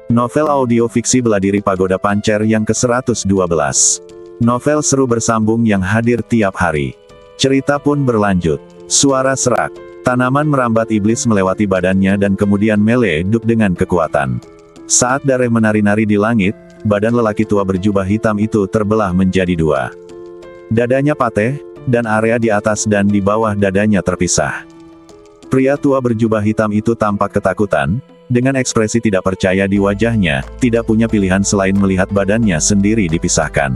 Novel audio fiksi Beladiri Pagoda Pancer yang ke-112. Novel seru bersambung yang hadir tiap hari. Cerita pun berlanjut. Suara serak. Tanaman merambat iblis melewati badannya dan kemudian meleduk dengan kekuatan. Saat Dareh menari-nari di langit, badan lelaki tua berjubah hitam itu terbelah menjadi dua. Dadanya patah, dan area di atas dan di bawah dadanya terpisah. Pria tua berjubah hitam itu tampak ketakutan, dengan ekspresi tidak percaya di wajahnya, tidak punya pilihan selain melihat badannya sendiri dipisahkan.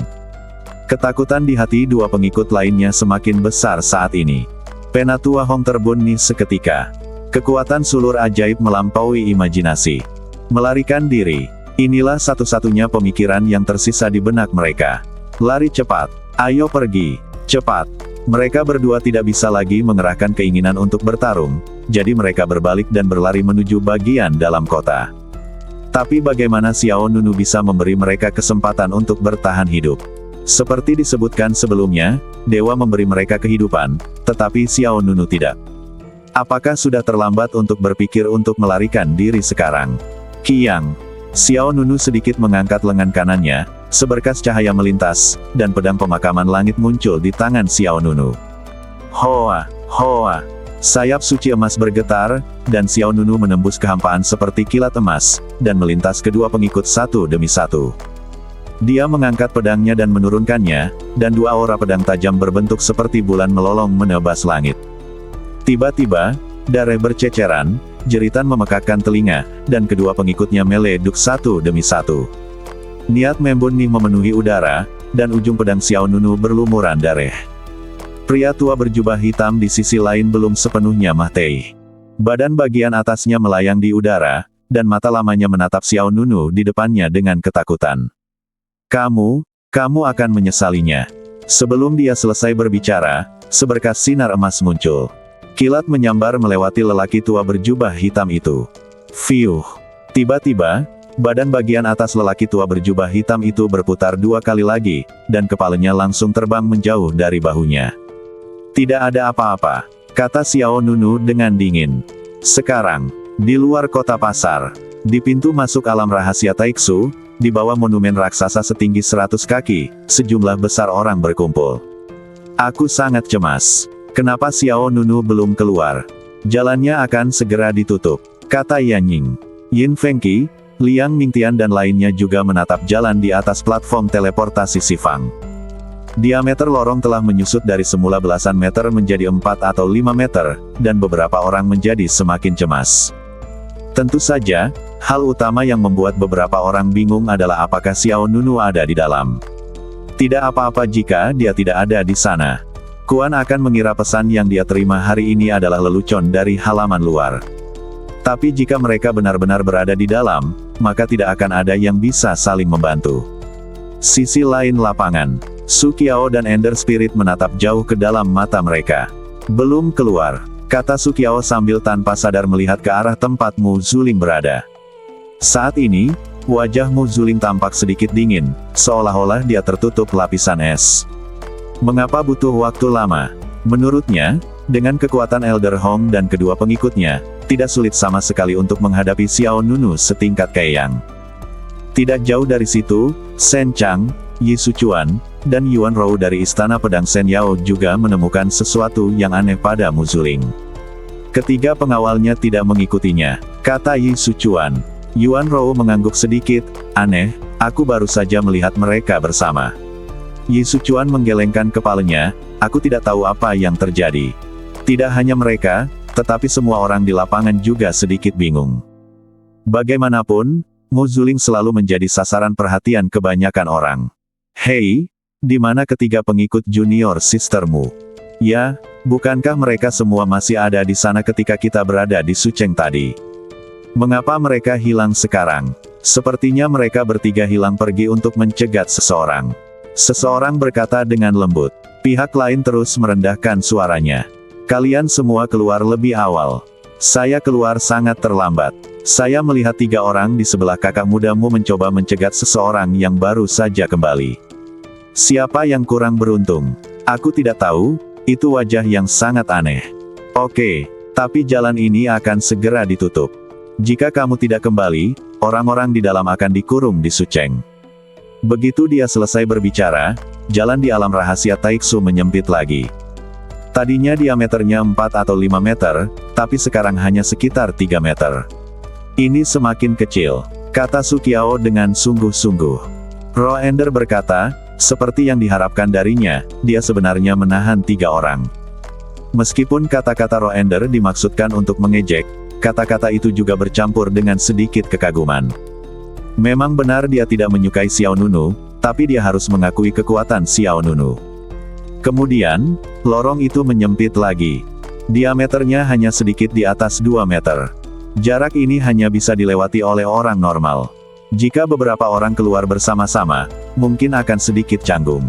Ketakutan di hati dua pengikut lainnya semakin besar saat ini. Penatua Hong terbunyi seketika. Kekuatan sulur ajaib melampaui imajinasi. Melarikan diri. Inilah satu-satunya pemikiran yang tersisa di benak mereka. Lari cepat. Ayo pergi. Cepat. Mereka berdua tidak bisa lagi mengerahkan keinginan untuk bertarung, jadi mereka berbalik dan berlari menuju bagian dalam kota. Tapi bagaimana Xiao Nunu bisa memberi mereka kesempatan untuk bertahan hidup? Seperti disebutkan sebelumnya, dewa memberi mereka kehidupan, tetapi Xiao Nunu tidak. Apakah sudah terlambat untuk berpikir untuk melarikan diri sekarang? Kiang. Xiao Nunu sedikit mengangkat lengan kanannya, seberkas cahaya melintas, dan pedang pemakaman langit muncul di tangan Xiao Nunu. Hoa, hoa. Sayap suci emas bergetar, dan Xiao Nunu menembus kehampaan seperti kilat emas, dan melintas kedua pengikut satu demi satu. Dia mengangkat pedangnya dan menurunkannya, dan dua aura pedang tajam berbentuk seperti bulan melolong menebas langit. Tiba-tiba, darah berceceran, jeritan memekakkan telinga, dan kedua pengikutnya meleduk satu demi satu. Niat membunuh memenuhi udara, dan ujung pedang Xiao Nunu berlumuran darah. Pria tua berjubah hitam di sisi lain belum sepenuhnya mati. Badan bagian atasnya melayang di udara, dan mata lamanya menatap Xiao Nunu di depannya dengan ketakutan. Kamu akan menyesalinya. Sebelum dia selesai berbicara, seberkas sinar emas muncul. Kilat menyambar melewati lelaki tua berjubah hitam itu. Fiuh. Tiba-tiba, badan bagian atas lelaki tua berjubah hitam itu berputar dua kali lagi, dan kepalanya langsung terbang menjauh dari bahunya. Tidak ada apa-apa, kata Xiao Nunu dengan dingin. Sekarang, di luar kota pasar, di pintu masuk alam rahasia Taiksu, di bawah monumen raksasa setinggi 100 kaki, sejumlah besar orang berkumpul. Aku sangat cemas. Kenapa Xiao Nunu belum keluar? Jalannya akan segera ditutup, kata Yan Ying. Yin Fengqi, Liang Mingtian dan lainnya juga menatap jalan di atas platform teleportasi Sifang. Diameter lorong telah menyusut dari semula belasan meter menjadi 4 atau 5 meter, dan beberapa orang menjadi semakin cemas. Tentu saja, hal utama yang membuat beberapa orang bingung adalah apakah Xiao Nunu ada di dalam. Tidak apa-apa jika dia tidak ada di sana. Kuan akan mengira pesan yang dia terima hari ini adalah lelucon dari halaman luar. Tapi jika mereka benar-benar berada di dalam, maka tidak akan ada yang bisa saling membantu. Sisi lain lapangan, Su Qiao dan Ender Spirit menatap jauh ke dalam mata mereka. Belum keluar, kata Su Qiao sambil tanpa sadar melihat ke arah tempat Mu Zuling berada. Saat ini, wajah Mu Zuling tampak sedikit dingin, seolah-olah dia tertutup lapisan es. Mengapa butuh waktu lama? Menurutnya, dengan kekuatan Elder Hong dan kedua pengikutnya, tidak sulit sama sekali untuk menghadapi Xiao Nunu setingkat Kaeyang. Tidak jauh dari situ, Shen Chang, Yi Suchuan, dan Yuan Rou dari Istana Pedang Shen Yao juga menemukan sesuatu yang aneh pada Mu Zuling. Ketiga pengawalnya tidak mengikutinya, kata Yi Suchuan. Yuan Rou mengangguk sedikit, aneh, aku baru saja melihat mereka bersama. Yi Suchuan menggelengkan kepalanya, aku tidak tahu apa yang terjadi. Tidak hanya mereka, tetapi semua orang di lapangan juga sedikit bingung. Bagaimanapun, Mu Zuling selalu menjadi sasaran perhatian kebanyakan orang. Hei, di mana ketiga pengikut junior sistermu? Ya, bukankah mereka semua masih ada di sana ketika kita berada di Sucheng tadi? Mengapa mereka hilang sekarang? Sepertinya mereka bertiga hilang pergi untuk mencegat seseorang. Seseorang berkata dengan lembut. Pihak lain terus merendahkan suaranya. Kalian semua keluar lebih awal. Saya keluar sangat terlambat. Saya melihat 3 orang di sebelah kakak mudamu mencoba mencegat seseorang yang baru saja kembali. Siapa yang kurang beruntung? Aku tidak tahu, itu wajah yang sangat aneh. Oke, tapi jalan ini akan segera ditutup. Jika kamu tidak kembali, orang-orang di dalam akan dikurung di Sucheng. Begitu dia selesai berbicara, jalan di alam rahasia Taiksu menyempit lagi. Tadinya diameternya 4 atau 5 meter, tapi sekarang hanya sekitar 3 meter. Ini semakin kecil, kata Sukiao dengan sungguh-sungguh. Roender berkata, seperti yang diharapkan darinya, dia sebenarnya menahan 3 orang. Meskipun kata-kata Roender dimaksudkan untuk mengejek, kata-kata itu juga bercampur dengan sedikit kekaguman. Memang benar dia tidak menyukai Xiao Nunu, tapi dia harus mengakui kekuatan Xiao Nunu. Kemudian, lorong itu menyempit lagi. Diameternya hanya sedikit di atas 2 meter. Jarak ini hanya bisa dilewati oleh orang normal. Jika beberapa orang keluar bersama-sama, mungkin akan sedikit canggung.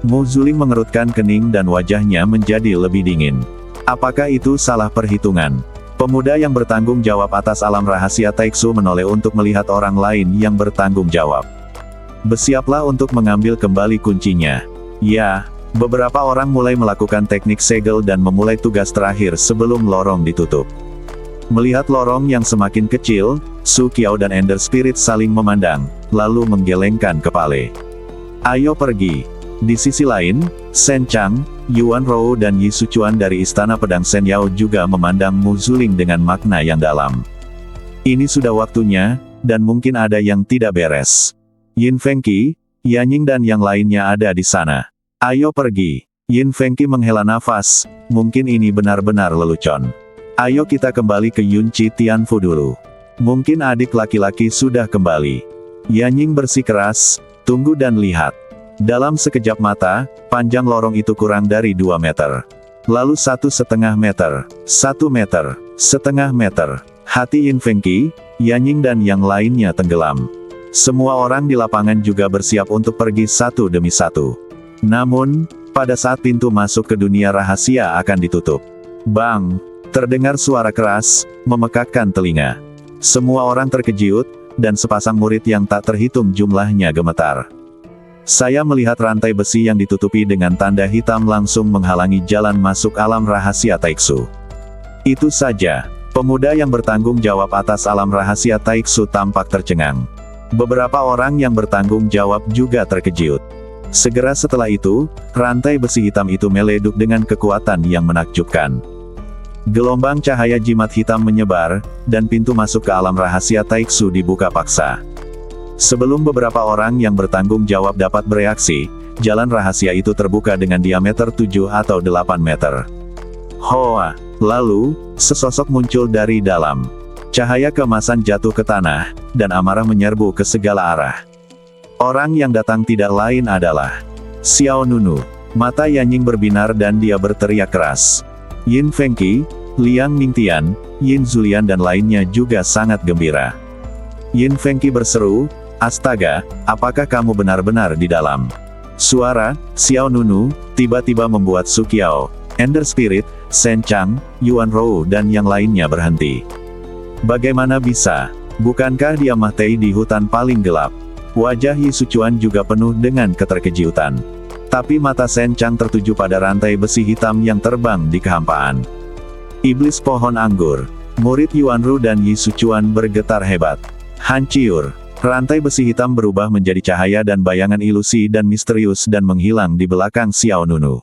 Mu Zuling mengerutkan kening dan wajahnya menjadi lebih dingin. Apakah itu salah perhitungan? Pemuda yang bertanggung jawab atas alam rahasia Taiksu menoleh untuk melihat orang lain yang bertanggung jawab. Bersiaplah untuk mengambil kembali kuncinya. Ya. Beberapa orang mulai melakukan teknik segel dan memulai tugas terakhir sebelum lorong ditutup. Melihat lorong yang semakin kecil, Su Qiao dan Ender Spirit saling memandang, lalu menggelengkan kepala. Ayo pergi. Di sisi lain, Shen Chang, Yuan Rou dan Yi Suchuan dari Istana Pedang Shen Yao juga memandang Mu Zuling dengan makna yang dalam. Ini sudah waktunya, dan mungkin ada yang tidak beres. Yin Fengqi, Yanying dan yang lainnya ada di sana. Ayo pergi. Yin Fengqi menghela nafas, mungkin ini benar-benar lelucon. Ayo kita kembali ke Yunqi Tianfu dulu. Mungkin adik laki-laki sudah kembali. Yanying bersikeras, tunggu dan lihat. Dalam sekejap mata, panjang lorong itu kurang dari 2 meter. Lalu 1,5 meter, 1 meter, setengah meter. Hati Yin Fengqi, Yanying dan yang lainnya tenggelam. Semua orang di lapangan juga bersiap untuk pergi satu demi satu. Namun, pada saat pintu masuk ke dunia rahasia akan ditutup. Bang! Terdengar suara keras, memekakkan telinga. Semua orang terkejut, dan sepasang murid yang tak terhitung jumlahnya gemetar. Saya melihat rantai besi yang ditutupi dengan tanda hitam langsung menghalangi jalan masuk alam rahasia Taiksu. Itu saja, pemuda yang bertanggung jawab atas alam rahasia Taiksu tampak tercengang. Beberapa orang yang bertanggung jawab juga terkejut. Segera setelah itu, rantai besi hitam itu meleduk dengan kekuatan yang menakjubkan. Gelombang cahaya jimat hitam menyebar, dan pintu masuk ke alam rahasia Taiksu dibuka paksa. Sebelum beberapa orang yang bertanggung jawab dapat bereaksi, jalan rahasia itu terbuka dengan diameter 7 atau 8 meter. Hoa! Lalu, sesosok muncul dari dalam. Cahaya keemasan jatuh ke tanah, dan amarah menyerbu ke segala arah. Orang yang datang tidak lain adalah Xiao Nunu. Mata Yanying berbinar dan dia berteriak keras. Yin Fengqi, Liang Ningtian, Yin Zulian dan lainnya juga sangat gembira. Yin Fengqi berseru, astaga, apakah kamu benar-benar di dalam? Suara Xiao Nunu tiba-tiba membuat Su Qiao, Ender Spirit, Shen Chang, Yuan Rou dan yang lainnya berhenti. Bagaimana bisa? Bukankah dia mati di hutan paling gelap? Wajah Yi Suchuan juga penuh dengan keterkejutan. Tapi mata Shen Chang tertuju pada rantai besi hitam yang terbang di kehampaan. Iblis pohon anggur. Murid Yuan Ru dan Yi Suchuan bergetar hebat. Hancur. Rantai besi hitam berubah menjadi cahaya dan bayangan ilusi dan misterius dan menghilang di belakang Xiao Nunu.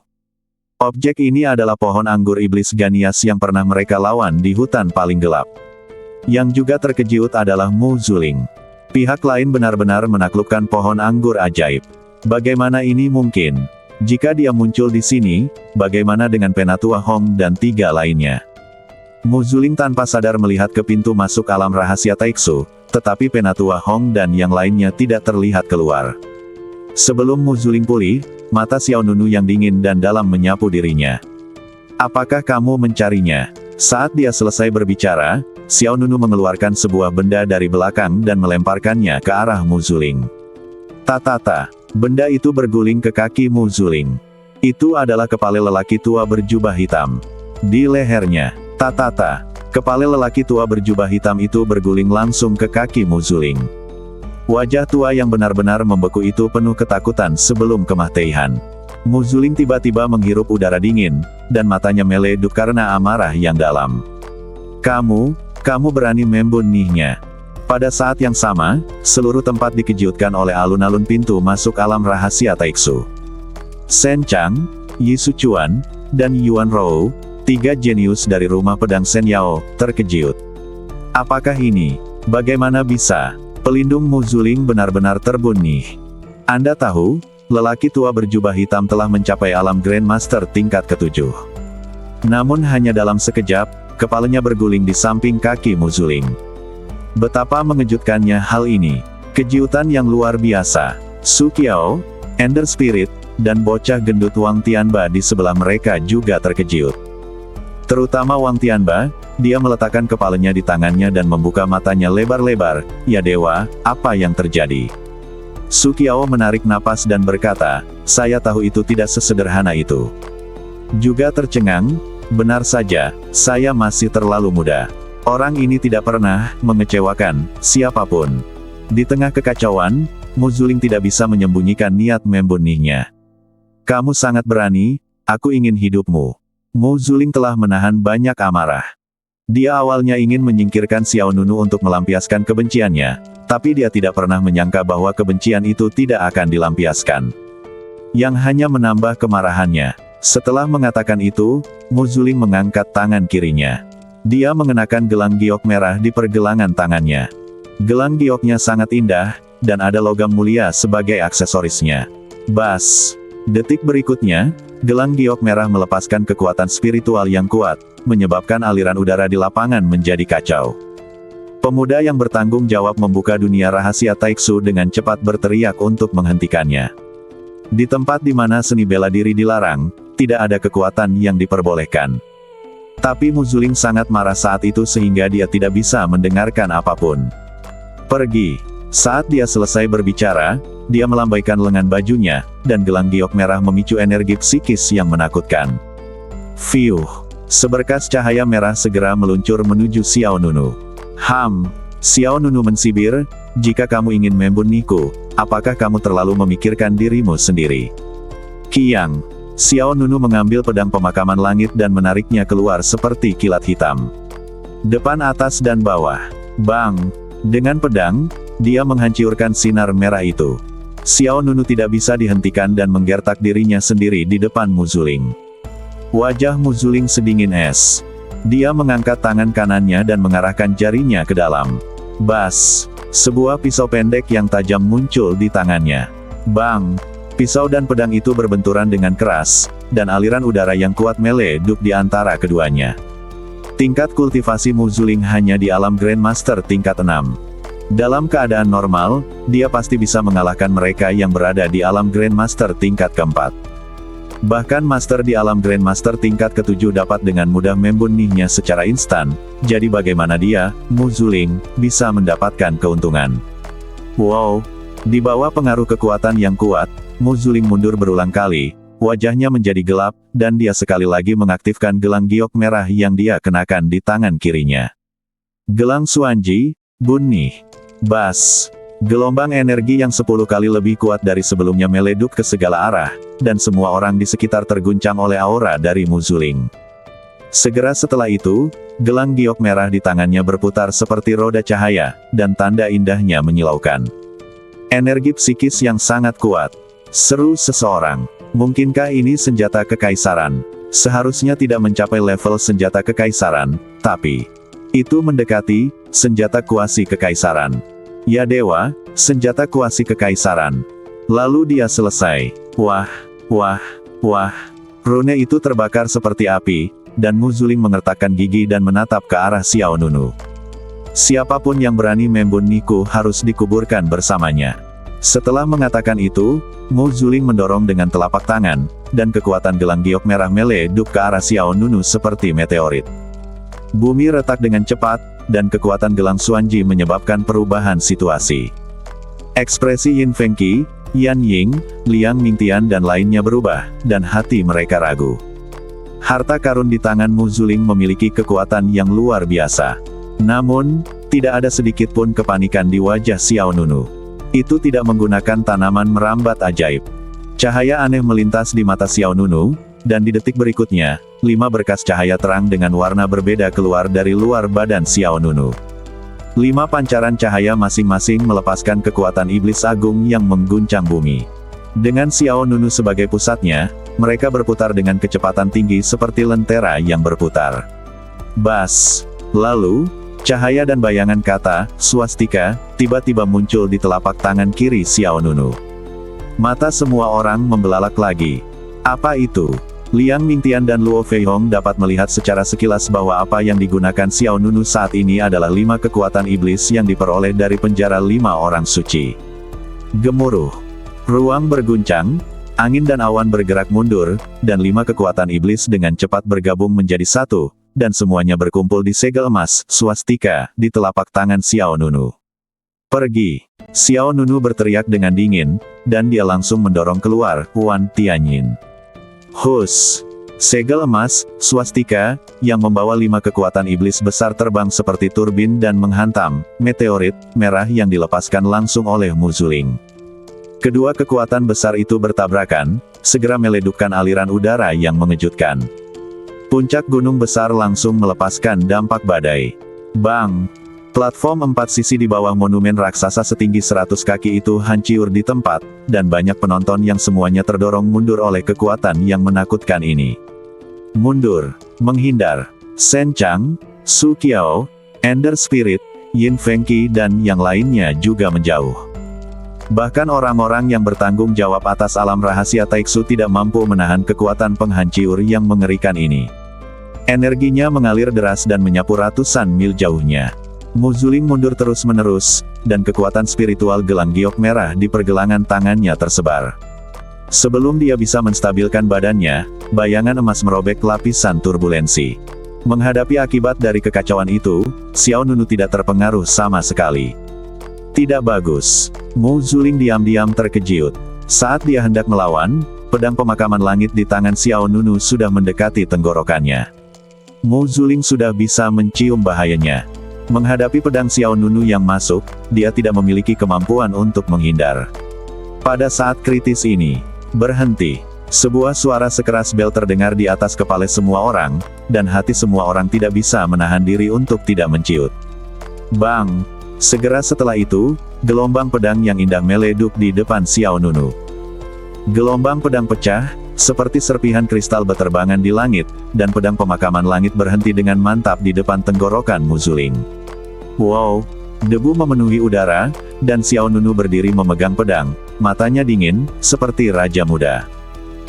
Objek ini adalah pohon anggur iblis Ganias yang pernah mereka lawan di hutan paling gelap. Yang juga terkejut adalah Mu Zuling. Pihak lain benar-benar menaklukkan pohon anggur ajaib. Bagaimana ini mungkin? Jika dia muncul di sini, bagaimana dengan Penatua Hong dan 3 lainnya? Mu Zuling tanpa sadar melihat ke pintu masuk alam rahasia Taiksu, tetapi Penatua Hong dan yang lainnya tidak terlihat keluar. Sebelum Mu Zuling pulih, mata Xiao Nunu yang dingin dan dalam menyapu dirinya. Apakah kamu mencarinya? Saat dia selesai berbicara, Xiao Nunu mengeluarkan sebuah benda dari belakang dan melemparkannya ke arah Mu Zuling. Tatata, benda itu berguling ke kaki Mu Zuling. Itu adalah kepala lelaki tua berjubah hitam. Di lehernya, tatata, kepala lelaki tua berjubah hitam itu berguling langsung ke kaki Mu Zuling. Wajah tua yang benar-benar membeku itu penuh ketakutan sebelum kematian. Mu Zuling tiba-tiba menghirup udara dingin, dan matanya meleduk karena amarah yang dalam. Kamu berani membunuhnya. Pada saat yang sama, seluruh tempat dikejutkan oleh alun-alun pintu masuk alam rahasia Taiksu. Shen Chang, Yi Suchuan, dan Yuan Rou, 3 jenius dari rumah pedang Shen Yao, terkejut. Apakah ini? Bagaimana bisa? Pelindung Mu Zuling benar-benar terbunuh. Anda tahu, lelaki tua berjubah hitam telah mencapai alam Grandmaster tingkat ke-7. Namun hanya dalam sekejap, kepalanya berguling di samping kaki Mu Zuling. Betapa mengejutkannya hal ini. Kejutan yang luar biasa. Su Qiao, Ender Spirit, dan bocah gendut Wang Tianba di sebelah mereka juga terkejut. Terutama Wang Tianba, dia meletakkan kepalanya di tangannya dan membuka matanya lebar-lebar. Ya dewa, apa yang terjadi? Su Qiao menarik napas dan berkata, saya tahu itu tidak sesederhana itu. Juga tercengang, benar saja, saya masih terlalu muda. Orang ini tidak pernah mengecewakan siapapun. Di tengah kekacauan, Mu Zuling tidak bisa menyembunyikan niat membunuhnya. Kamu sangat berani, aku ingin hidupmu. Mu Zuling telah menahan banyak amarah. Dia awalnya ingin menyingkirkan Xiao Nunu untuk melampiaskan kebenciannya, tapi dia tidak pernah menyangka bahwa kebencian itu tidak akan dilampiaskan. Yang hanya menambah kemarahannya. Setelah mengatakan itu, Mu Zuling mengangkat tangan kirinya. Dia mengenakan gelang giok merah di pergelangan tangannya. Gelang gioknya sangat indah, dan ada logam mulia sebagai aksesorisnya. Bas! Detik berikutnya, gelang giok merah melepaskan kekuatan spiritual yang kuat, menyebabkan aliran udara di lapangan menjadi kacau. Pemuda yang bertanggung jawab membuka dunia rahasia Taiksu dengan cepat berteriak untuk menghentikannya. Di tempat di mana seni bela diri dilarang, tidak ada kekuatan yang diperbolehkan. Tapi Mu Zuling sangat marah saat itu sehingga dia tidak bisa mendengarkan apapun. Pergi. Saat dia selesai berbicara, dia melambaikan lengan bajunya, dan gelang giok merah memicu energi psikis yang menakutkan. Fiuh. Seberkas cahaya merah segera meluncur menuju Xiao Nunu. Xiao Nunu mensibir, jika kamu ingin membunuhku, apakah kamu terlalu memikirkan dirimu sendiri? Kiang. Xiao Nunu mengambil pedang pemakaman langit dan menariknya keluar seperti kilat hitam. Depan, atas dan bawah. Bang! Dengan pedang, dia menghancurkan sinar merah itu. Xiao Nunu tidak bisa dihentikan dan menggertak dirinya sendiri di depan Mu Zuling. Wajah Mu Zuling sedingin es. Dia mengangkat tangan kanannya dan mengarahkan jarinya ke dalam. Bas! Sebuah pisau pendek yang tajam muncul di tangannya. Bang! Pisau dan pedang itu berbenturan dengan keras, dan aliran udara yang kuat meleduk di antara keduanya. Tingkat kultivasi Mu Zuling hanya di alam Grandmaster tingkat 6. Dalam keadaan normal, dia pasti bisa mengalahkan mereka yang berada di alam Grandmaster tingkat keempat. Bahkan Master di alam Grandmaster tingkat ke-7 dapat dengan mudah membunuhnya secara instan, jadi bagaimana dia, Mu Zuling, bisa mendapatkan keuntungan? Wow! Di bawah pengaruh kekuatan yang kuat, Mu Zuling mundur berulang kali, wajahnya menjadi gelap, dan dia sekali lagi mengaktifkan gelang giok merah yang dia kenakan di tangan kirinya. Gelang Xuanji, Bunni. Bas! Gelombang energi yang 10 kali lebih kuat dari sebelumnya meleduk ke segala arah, dan semua orang di sekitar terguncang oleh aura dari Mu Zuling. Segera setelah itu, gelang giok merah di tangannya berputar seperti roda cahaya, dan tanda indahnya menyilaukan. Energi psikis yang sangat kuat. Seru seseorang. Mungkinkah ini senjata kekaisaran? Seharusnya tidak mencapai level senjata kekaisaran, tapi itu mendekati senjata kuasi kekaisaran. Ya dewa, senjata kuasi kekaisaran. Lalu dia selesai. Wah, wah, wah. Rune itu terbakar seperti api, dan Mu Zuling mengertakkan gigi dan menatap ke arah Xiao Nunu. Siapapun yang berani membunuhku harus dikuburkan bersamanya. Setelah mengatakan itu, Mu Zuling mendorong dengan telapak tangan, dan kekuatan gelang giok merah meleduk ke arah Xiao Nunu seperti meteorit. Bumi retak dengan cepat, dan kekuatan gelang Xuanji menyebabkan perubahan situasi. Ekspresi Yin Fengqi, Yan Ying, Liang Mingtian dan lainnya berubah, dan hati mereka ragu. Harta karun di tangan Mu Zuling memiliki kekuatan yang luar biasa. Namun, tidak ada sedikit pun kepanikan di wajah Xiao Nunu. Itu tidak menggunakan tanaman merambat ajaib. Cahaya aneh melintas di mata Xiao Nunu, dan di detik berikutnya, 5 berkas cahaya terang dengan warna berbeda keluar dari luar badan Xiao Nunu. 5 pancaran cahaya masing-masing melepaskan kekuatan iblis agung yang mengguncang bumi. Dengan Xiao Nunu sebagai pusatnya, mereka berputar dengan kecepatan tinggi seperti lentera yang berputar. Bas! Lalu, cahaya dan bayangan kata, swastika, tiba-tiba muncul di telapak tangan kiri Xiao Nunu. Mata semua orang membelalak lagi. Apa itu? Liang Mingtian dan Luo Feihong dapat melihat secara sekilas bahwa apa yang digunakan Xiao Nunu saat ini adalah 5 kekuatan iblis yang diperoleh dari penjara 5 orang suci. Gemuruh. Ruang berguncang, angin dan awan bergerak mundur, dan 5 kekuatan iblis dengan cepat bergabung menjadi satu, dan semuanya berkumpul di segel emas, swastika, di telapak tangan Xiao Nunu. Pergi! Xiao Nunu berteriak dengan dingin, dan dia langsung mendorong keluar Wan Tianyin. Hus! Segel emas, swastika, yang membawa 5 kekuatan iblis besar terbang seperti turbin dan menghantam meteorit merah yang dilepaskan langsung oleh Mu Zuling. Kedua kekuatan besar itu bertabrakan, segera meledukkan aliran udara yang mengejutkan. Puncak gunung besar langsung melepaskan dampak badai. Bang! Platform 4 sisi di bawah monumen raksasa setinggi 100 kaki itu hancur di tempat, dan banyak penonton yang semuanya terdorong mundur oleh kekuatan yang menakutkan ini. Mundur, menghindar. Shen Chang, Su Qiao, Ender Spirit, Yin Fengqi dan yang lainnya juga menjauh. Bahkan orang-orang yang bertanggung jawab atas alam rahasia Taiksu tidak mampu menahan kekuatan penghancur yang mengerikan ini. Energinya mengalir deras dan menyapu ratusan mil jauhnya. Mu Zuling mundur terus-menerus, dan kekuatan spiritual gelang giok merah di pergelangan tangannya tersebar. Sebelum dia bisa menstabilkan badannya, bayangan emas merobek lapisan turbulensi. Menghadapi akibat dari kekacauan itu, Xiao Nunu tidak terpengaruh sama sekali. Tidak bagus. Mu Zuling diam-diam terkejut. Saat dia hendak melawan, pedang pemakaman langit di tangan Xiao Nunu sudah mendekati tenggorokannya. Mu Zuling sudah bisa mencium bahayanya. Menghadapi pedang Xiao Nunu yang masuk, dia tidak memiliki kemampuan untuk menghindar. Pada saat kritis ini, berhenti. Sebuah suara sekeras bel terdengar di atas kepala semua orang, dan hati semua orang tidak bisa menahan diri untuk tidak menciut. Bang! Segera setelah itu, gelombang pedang yang indah meleduk di depan Xiao Nunu. Gelombang pedang pecah, seperti serpihan kristal beterbangan di langit, dan pedang pemakaman langit berhenti dengan mantap di depan tenggorokan Mu Zuling. Wow! Debu memenuhi udara, dan Xiao Nunu berdiri memegang pedang, matanya dingin, seperti raja muda.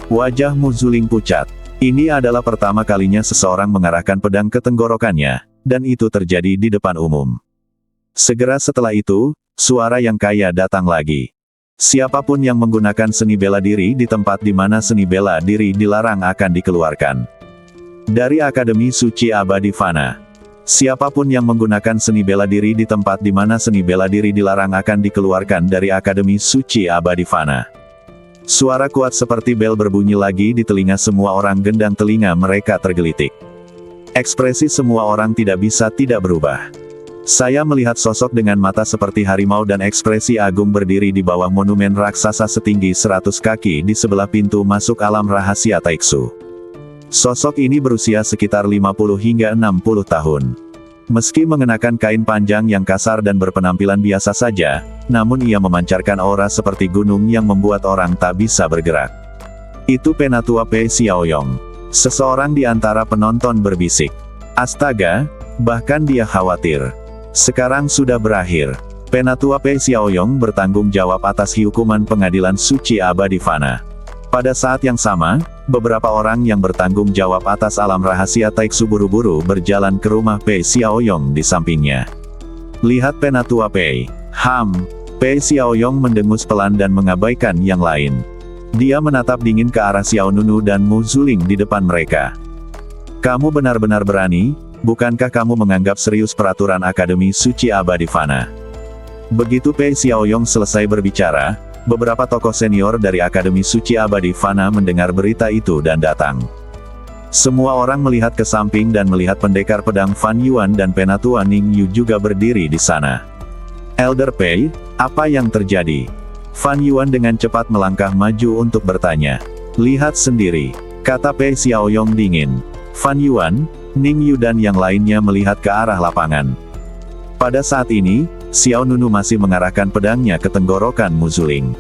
Wajah Mu Zuling pucat. Ini adalah pertama kalinya seseorang mengarahkan pedang ke tenggorokannya, dan itu terjadi di depan umum. Segera setelah itu, suara yang kaya datang lagi. Siapapun yang menggunakan seni bela diri di tempat di mana seni bela diri dilarang akan dikeluarkan. Dari Akademi Suci Abadi Fana. Siapapun yang menggunakan seni bela diri di tempat di mana seni bela diri dilarang akan dikeluarkan dari Akademi Suci Abadi Fana. Suara kuat seperti bel berbunyi lagi di telinga semua orang, gendang telinga mereka tergelitik. Ekspresi semua orang tidak bisa tidak berubah. Saya melihat sosok dengan mata seperti harimau dan ekspresi agung berdiri di bawah monumen raksasa setinggi 100 kaki di sebelah pintu masuk alam rahasia Taiksu. Sosok ini berusia sekitar 50 hingga 60 tahun. Meski mengenakan kain panjang yang kasar dan berpenampilan biasa saja, namun ia memancarkan aura seperti gunung yang membuat orang tak bisa bergerak. Itu Penatua Pei Xiaoyong. Seseorang di antara penonton berbisik. Astaga, bahkan dia khawatir. Sekarang sudah berakhir. Penatua Pei Xiaoyong bertanggung jawab atas hukuman pengadilan suci abadi Fana. Pada saat yang sama, beberapa orang yang bertanggung jawab atas alam rahasia Taiksu buru-buru berjalan ke rumah Pei Xiaoyong di sampingnya. Lihat Penatua Pei. Pei Xiaoyong mendengus pelan dan mengabaikan yang lain. Dia menatap dingin ke arah Xiao Nunu dan Mu Zuling di depan mereka. Kamu benar-benar berani? Bukankah kamu menganggap serius peraturan Akademi Suci Abadi Fana? Begitu Pei Xiaoyong selesai berbicara, beberapa tokoh senior dari Akademi Suci Abadi Fana mendengar berita itu dan datang. Semua orang melihat ke samping dan melihat pendekar pedang Fan Yuan dan Penatua Ning Yu juga berdiri di sana. Elder Pei, apa yang terjadi? Fan Yuan dengan cepat melangkah maju untuk bertanya. Lihat sendiri, kata Pei Xiaoyong dingin. Fan Yuan, Ning Yu dan yang lainnya melihat ke arah lapangan. Pada saat ini, Xiao Nunu masih mengarahkan pedangnya ke tenggorokan Mu Zuling.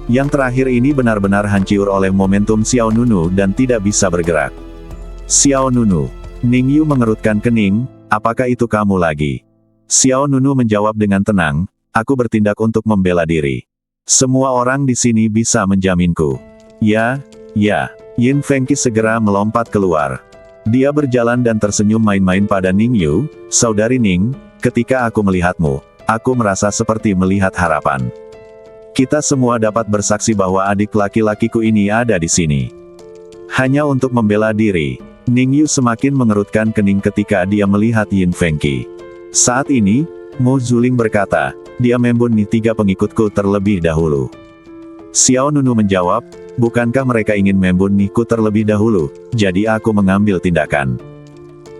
Yang terakhir ini benar-benar hancur oleh momentum Xiao Nunu dan tidak bisa bergerak. Xiao Nunu. Ning Yu mengerutkan kening, apakah itu kamu lagi? Xiao Nunu menjawab dengan tenang, aku bertindak untuk membela diri. Semua orang di sini bisa menjaminku. Ya. Yin Fengqi segera melompat keluar. Dia berjalan dan tersenyum main-main pada Ning Yu, saudari Ning, ketika aku melihatmu, aku merasa seperti melihat harapan. Kita semua dapat bersaksi bahwa adik laki-lakiku ini ada di sini. Hanya untuk membela diri, Ning Yu semakin mengerutkan kening ketika dia melihat Yin Fengqi. Saat ini, Mu Zuling berkata, dia membunuh 3 pengikutku terlebih dahulu. Xiao Nunu menjawab, bukankah mereka ingin membunuhku terlebih dahulu, jadi aku mengambil tindakan.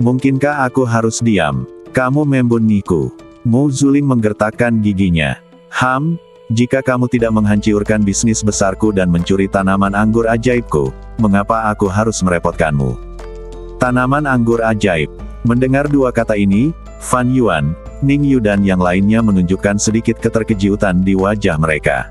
Mungkinkah aku harus diam? Kamu membunuhku. Mu Zuling menggertakkan giginya. Jika kamu tidak menghancurkan bisnis besarku dan mencuri tanaman anggur ajaibku, mengapa aku harus merepotkanmu? Tanaman anggur ajaib. Mendengar 2 kata ini, Fan Yuan, Ning Yu dan yang lainnya menunjukkan sedikit keterkejutan di wajah mereka.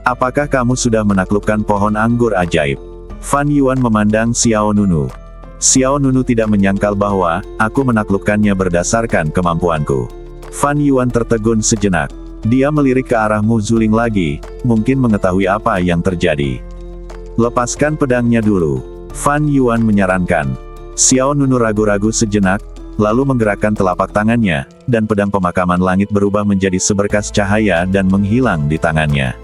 Apakah kamu sudah menaklukkan pohon anggur ajaib? Fan Yuan memandang Xiao Nunu. Xiao Nunu tidak menyangkal bahwa, aku menaklukkannya berdasarkan kemampuanku. Fan Yuan tertegun sejenak. Dia melirik ke arah Mu Zuling lagi, mungkin mengetahui apa yang terjadi. Lepaskan pedangnya dulu. Fan Yuan menyarankan. Xiao Nunu ragu-ragu sejenak, lalu menggerakkan telapak tangannya, dan pedang pemakaman langit berubah menjadi seberkas cahaya dan menghilang di tangannya.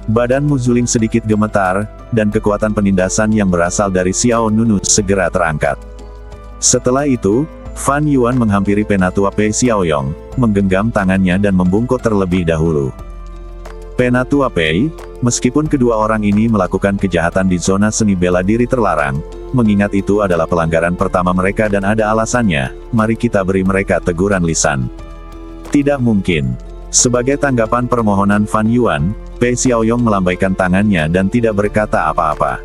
Badan Mu Zuling sedikit gemetar, dan kekuatan penindasan yang berasal dari Xiao Nunu segera terangkat. Setelah itu, Fan Yuan menghampiri Penatua Pei Xiaoyong, menggenggam tangannya dan membungkuk terlebih dahulu. Penatua Pei, meskipun kedua orang ini melakukan kejahatan di zona seni bela diri terlarang, mengingat itu adalah pelanggaran pertama mereka dan ada alasannya, mari kita beri mereka teguran lisan. Tidak mungkin. Sebagai tanggapan permohonan Fan Yuan, Pei Xiaoyong melambaikan tangannya dan tidak berkata apa-apa.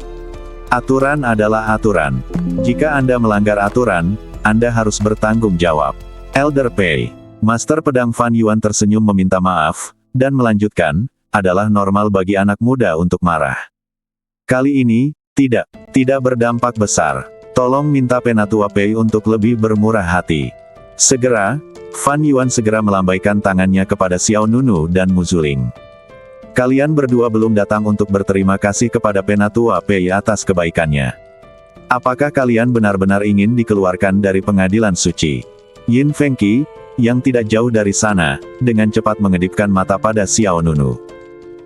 Aturan adalah aturan. Jika Anda melanggar aturan, Anda harus bertanggung jawab. Elder Pei, Master Pedang Fan Yuan tersenyum meminta maaf, dan melanjutkan, adalah normal bagi anak muda untuk marah. Kali ini, tidak berdampak besar. Tolong minta Penatua Pei untuk lebih bermurah hati. Segera, Fan Yuan segera melambaikan tangannya kepada Xiao Nunu dan Mu Zuling. Kalian berdua belum datang untuk berterima kasih kepada Penatua Pei atas kebaikannya. Apakah kalian benar-benar ingin dikeluarkan dari pengadilan suci? Yin Fengqi, yang tidak jauh dari sana, dengan cepat mengedipkan mata pada Xiao Nunu.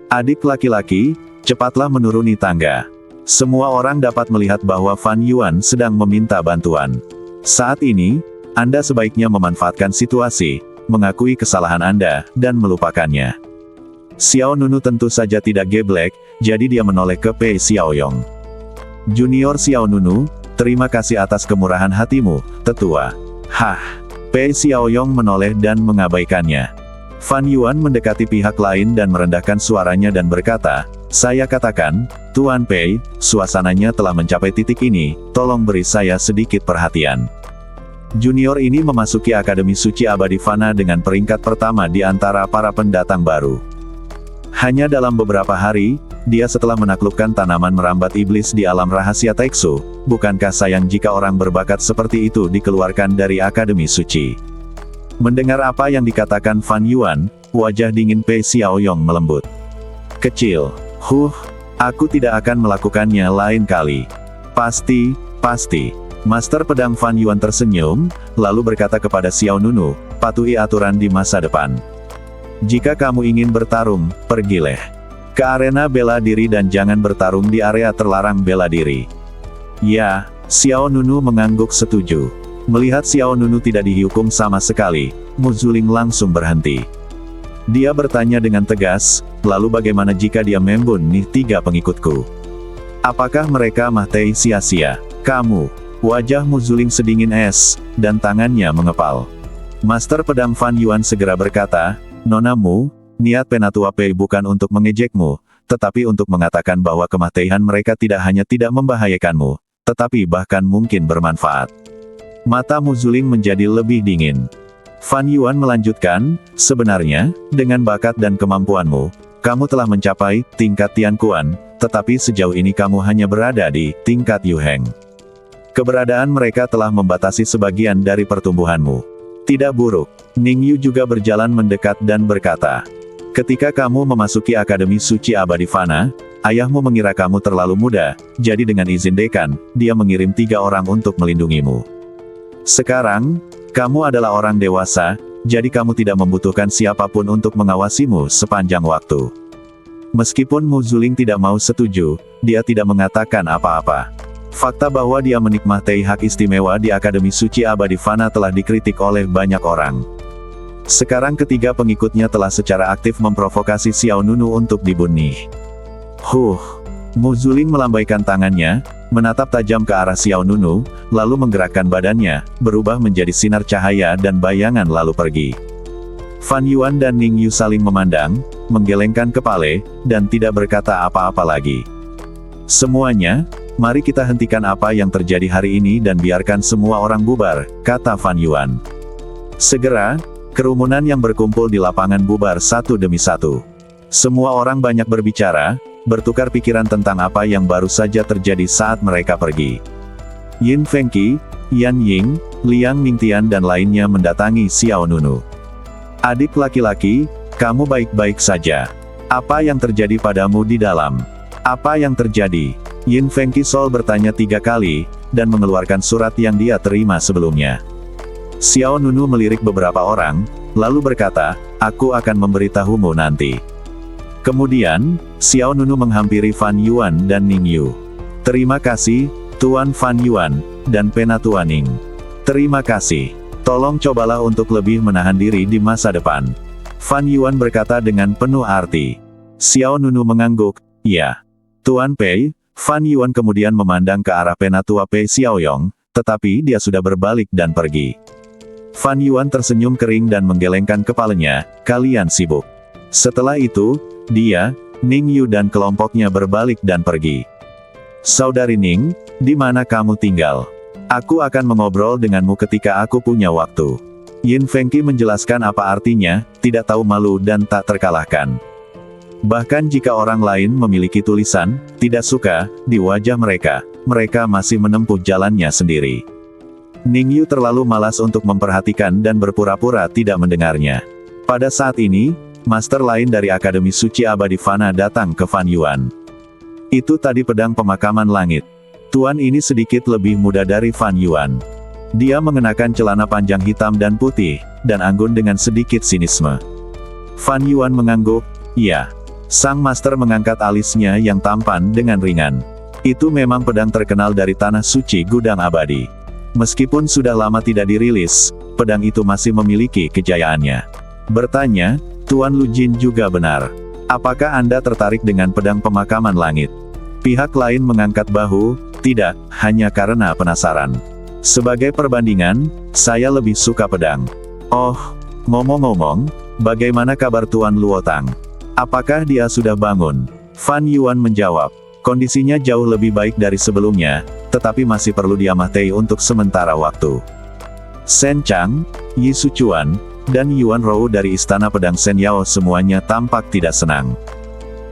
Adik laki-laki, cepatlah menuruni tangga. Semua orang dapat melihat bahwa Fan Yuan sedang meminta bantuan. Saat ini, Anda sebaiknya memanfaatkan situasi, mengakui kesalahan Anda, dan melupakannya. Xiao Nunu tentu saja tidak geblek, jadi dia menoleh ke Pei Xiaoyong. Junior Xiao Nunu, terima kasih atas kemurahan hatimu, tetua. Pei Xiaoyong menoleh dan mengabaikannya. Fan Yuan mendekati pihak lain dan merendahkan suaranya dan berkata, saya katakan, Tuan Pei, suasananya telah mencapai titik ini, tolong beri saya sedikit perhatian. Junior ini memasuki Akademi Suci Abadi Fana dengan peringkat pertama di antara para pendatang baru. Hanya dalam beberapa hari, dia setelah menaklukkan tanaman merambat iblis di alam rahasia Taixu, bukankah sayang jika orang berbakat seperti itu dikeluarkan dari Akademi Suci? Mendengar apa yang dikatakan Fan Yuan, wajah dingin Pei Xiaoyong melembut. Kecil, aku tidak akan melakukannya lain kali. Pasti. Master Pedang Fan Yuan tersenyum, lalu berkata kepada Xiao Nunu, patuhi aturan di masa depan. Jika kamu ingin bertarung, pergilah ke arena bela diri dan jangan bertarung di area terlarang bela diri. Ya, Xiao Nunu mengangguk setuju. Melihat Xiao Nunu tidak dihukum sama sekali, Mu Zuling langsung berhenti. Dia bertanya dengan tegas, lalu bagaimana jika dia membunuh 3 pengikutku? Apakah mereka mati sia-sia? Kamu. Wajah Mu Zuling sedingin es, dan tangannya mengepal. Master Pedang Fan Yuan segera berkata, Nona Mu, niat Penatua Pei bukan untuk mengejekmu, tetapi untuk mengatakan bahwa kematian mereka tidak hanya tidak membahayakanmu, tetapi bahkan mungkin bermanfaat. Mata Mu Zuling menjadi lebih dingin. Fan Yuan melanjutkan, sebenarnya, dengan bakat dan kemampuanmu, kamu telah mencapai tingkat Tianquan, tetapi sejauh ini kamu hanya berada di tingkat Yuheng. Keberadaan mereka telah membatasi sebagian dari pertumbuhanmu. Tidak buruk. Ning Yu juga berjalan mendekat dan berkata, ketika kamu memasuki Akademi Suci Abadi Fana, ayahmu mengira kamu terlalu muda, jadi dengan izin dekan, dia mengirim 3 orang untuk melindungimu. Sekarang, kamu adalah orang dewasa, jadi kamu tidak membutuhkan siapapun untuk mengawasimu sepanjang waktu. Meskipun Mu Zuling tidak mau setuju, dia tidak mengatakan apa-apa. Fakta bahwa dia menikmati hak istimewa di Akademi Suci Abadi Fana telah dikritik oleh banyak orang. Sekarang ketiga pengikutnya telah secara aktif memprovokasi Xiao Nunu untuk dibunuh. Mu Zuling melambaikan tangannya, menatap tajam ke arah Xiao Nunu, lalu menggerakkan badannya, berubah menjadi sinar cahaya dan bayangan lalu pergi. Fan Yuan dan Ning Yu saling memandang, menggelengkan kepala, dan tidak berkata apa-apa lagi. Semuanya, mari kita hentikan apa yang terjadi hari ini dan biarkan semua orang bubar, kata Fan Yuan. Segera, kerumunan yang berkumpul di lapangan bubar satu demi satu. Semua orang banyak berbicara, bertukar pikiran tentang apa yang baru saja terjadi saat mereka pergi. Yin Fengqi, Yan Ying, Liang Mingtian dan lainnya mendatangi Xiao Nunu. Adik laki-laki, kamu baik-baik saja. Apa yang terjadi padamu di dalam? Apa yang terjadi? Yin Fengqi Sol bertanya 3 kali, dan mengeluarkan surat yang dia terima sebelumnya. Xiao Nunu melirik beberapa orang, lalu berkata, aku akan memberitahumu nanti. Kemudian, Xiao Nunu menghampiri Fan Yuan dan Ning Yu. Terima kasih, Tuan Fan Yuan, dan Penatua Ning. Terima kasih. Tolong cobalah untuk lebih menahan diri di masa depan. Fan Yuan berkata dengan penuh arti. Xiao Nunu mengangguk, ya. Tuan Pei. Fan Yuan kemudian memandang ke arah Penatua Pei Xiaoyong, tetapi dia sudah berbalik dan pergi. Fan Yuan tersenyum kering dan menggelengkan kepalanya, kalian sibuk. Setelah itu, dia, Ning Yu dan kelompoknya berbalik dan pergi. Saudari Ning, di mana kamu tinggal? Aku akan mengobrol denganmu ketika aku punya waktu. Yin Fengqi menjelaskan apa artinya, tidak tahu malu dan tak terkalahkan. Bahkan jika orang lain memiliki tulisan, tidak suka, di wajah mereka, mereka masih menempuh jalannya sendiri. Ning Yu terlalu malas untuk memperhatikan dan berpura-pura tidak mendengarnya. Pada saat ini, master lain dari Akademi Suci Abadi Fana datang ke Fan Yuan. Itu tadi pedang pemakaman langit. Tuan ini sedikit lebih muda dari Fan Yuan. Dia mengenakan celana panjang hitam dan putih, dan anggun dengan sedikit sinisme. Fan Yuan mengangguk, iya. Sang master mengangkat alisnya yang tampan dengan ringan. Itu memang pedang terkenal dari tanah suci gudang abadi. Meskipun sudah lama tidak dirilis, pedang itu masih memiliki kejayaannya. Bertanya, Tuan Lu Jin juga benar. Apakah Anda tertarik dengan pedang pemakaman langit? Pihak lain mengangkat bahu, tidak, hanya karena penasaran. Sebagai perbandingan, saya lebih suka pedang. Oh, ngomong-ngomong, bagaimana kabar Tuan Luotang? Apakah dia sudah bangun? Fan Yuan menjawab, kondisinya jauh lebih baik dari sebelumnya, tetapi masih perlu diamati untuk sementara waktu. Shen Chang, Yi Suchuan, dan Yuan Rou dari Istana Pedang Shen Yao semuanya tampak tidak senang.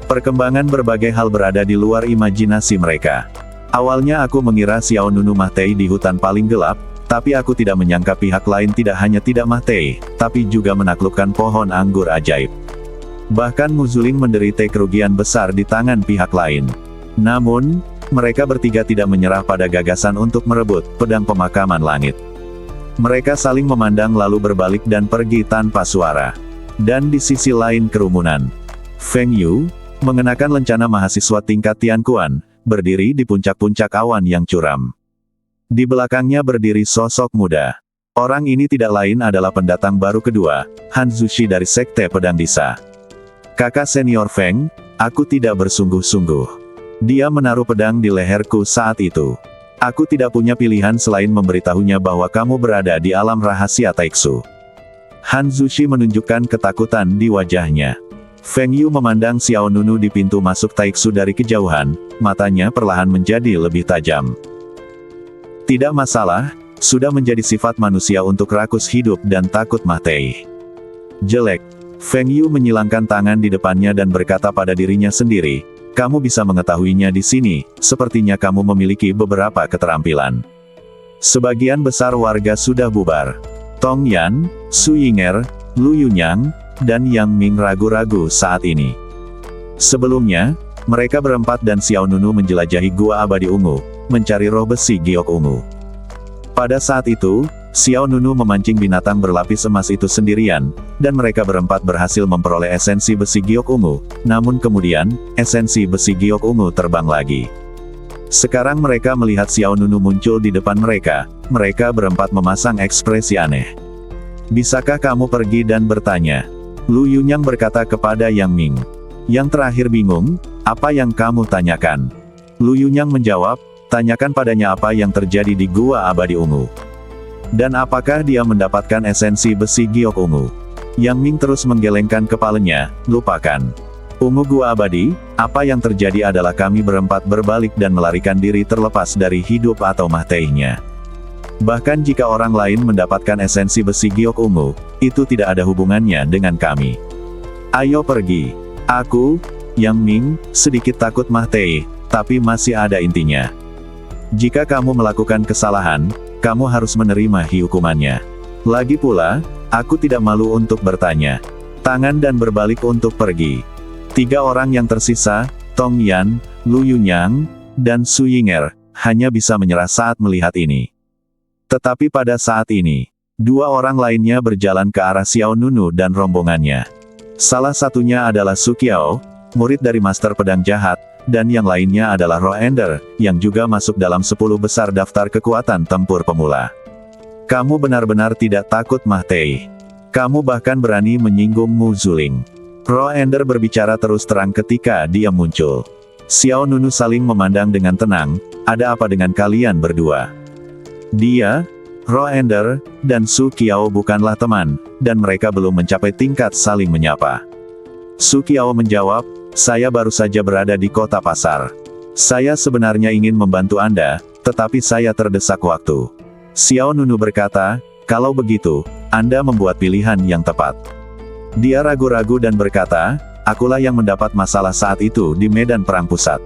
Perkembangan berbagai hal berada di luar imajinasi mereka. Awalnya aku mengira Xiao Nunu mati di hutan paling gelap, tapi aku tidak menyangka pihak lain tidak hanya tidak mati, tapi juga menaklukkan pohon anggur ajaib. Bahkan Mu Zuling menderita kerugian besar di tangan pihak lain. Namun, mereka bertiga tidak menyerah pada gagasan untuk merebut pedang pemakaman langit. Mereka saling memandang lalu berbalik dan pergi tanpa suara. Dan di sisi lain kerumunan, Feng Yu, mengenakan lencana mahasiswa tingkat Tianquan, berdiri di puncak-puncak awan yang curam. Di belakangnya berdiri sosok muda. Orang ini tidak lain adalah pendatang baru kedua, Han Zushi dari Sekte Pedang Disa. Kakak senior Feng, aku tidak bersungguh-sungguh. Dia menaruh pedang di leherku saat itu. Aku tidak punya pilihan selain memberitahunya bahwa kamu berada di alam rahasia Taiksu. Han Zushi menunjukkan ketakutan di wajahnya. Feng Yu memandang Xiao Nunu di pintu masuk Taiksu dari kejauhan, matanya perlahan menjadi lebih tajam. Tidak masalah, Sudah menjadi sifat manusia untuk rakus hidup dan takut mati. Jelek. Feng Yu menyilangkan tangan di depannya dan berkata pada dirinya sendiri, kamu bisa mengetahuinya di sini, sepertinya kamu memiliki beberapa keterampilan. Sebagian besar warga sudah bubar. Tong Yan, Su Yinger, Lu Yunyang, dan Yang Ming ragu-ragu saat ini. Sebelumnya, mereka berempat dan Xiao Nunu menjelajahi Gua Abadi Ungu, mencari roh besi giok ungu. Pada saat itu, Xiao Nunu memancing binatang berlapis emas itu sendirian, dan mereka berempat berhasil memperoleh esensi besi giok ungu, namun kemudian, esensi besi giok ungu terbang lagi. Sekarang mereka melihat Xiao Nunu muncul di depan mereka berempat memasang ekspresi aneh. Bisakah kamu pergi dan bertanya? Lu Yunyang berkata kepada Yang Ming. Yang terakhir bingung, apa yang kamu tanyakan? Lu Yunyang menjawab, tanyakan padanya apa yang terjadi di Gua Abadi Ungu. Dan apakah dia mendapatkan esensi besi giok ungu? Yang Ming terus menggelengkan kepalanya, lupakan. Ungu Gua Abadi, apa yang terjadi adalah kami berempat berbalik dan melarikan diri terlepas dari hidup atau matinya. Bahkan jika orang lain mendapatkan esensi besi giok ungu, itu tidak ada hubungannya dengan kami. Ayo pergi. Aku, Yang Ming, sedikit takut mati, tapi masih ada intinya. Jika kamu melakukan kesalahan, kamu harus menerima hukumannya. Lagi pula, aku tidak malu untuk bertanya. Tangan dan berbalik untuk pergi. 3 orang yang tersisa, Tong Yan, Lu Yunyang, dan Su Yinger, hanya bisa menyerah saat melihat ini. Tetapi pada saat ini, 2 orang lainnya berjalan ke arah Xiao Nunu dan rombongannya. Salah satunya adalah Su Qiao, murid dari Master Pedang Jahat, dan yang lainnya adalah Ro Ender, yang juga masuk dalam 10 besar daftar kekuatan tempur pemula. Kamu benar-benar tidak takut mati. Kamu bahkan berani menyinggung Mu Zuling. Ro Ender berbicara terus terang ketika dia muncul. Xiao Nunu saling memandang dengan tenang, ada apa dengan kalian berdua? Dia, Ro Ender, dan Su Qiao bukanlah teman, dan mereka belum mencapai tingkat saling menyapa. Su Qiao menjawab, saya baru saja berada di kota pasar. Saya sebenarnya ingin membantu Anda, tetapi saya terdesak waktu. Xiao Nunu berkata, kalau begitu, Anda membuat pilihan yang tepat. Dia ragu-ragu dan berkata, akulah yang mendapat masalah saat itu di medan perang pusat.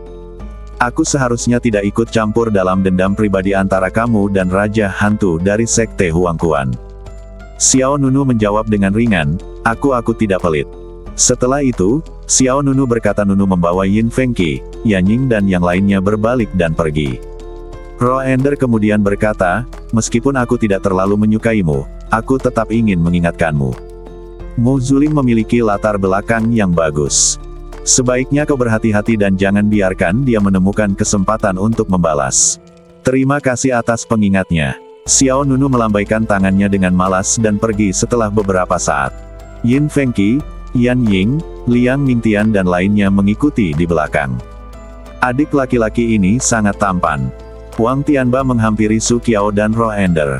Aku seharusnya tidak ikut campur dalam dendam pribadi antara kamu dan Raja Hantu dari Sekte Huangquan. Xiao Nunu menjawab dengan ringan, aku tidak pelit. Setelah itu, Xiao Nunu berkata Nunu membawa Yin Fengqi, Yan Ying dan yang lainnya berbalik dan pergi. Ro Ender kemudian berkata, meskipun aku tidak terlalu menyukaimu, aku tetap ingin mengingatkanmu. Mu Zuling memiliki latar belakang yang bagus. Sebaiknya kau berhati-hati dan jangan biarkan dia menemukan kesempatan untuk membalas. Terima kasih atas pengingatnya. Xiao Nunu melambaikan tangannya dengan malas dan pergi setelah beberapa saat. Yin Fengqi, Yan Ying, Liang Mingtian dan lainnya mengikuti di belakang. Adik laki-laki ini sangat tampan. Wang Tianba menghampiri Su Qiao dan Ro Ender.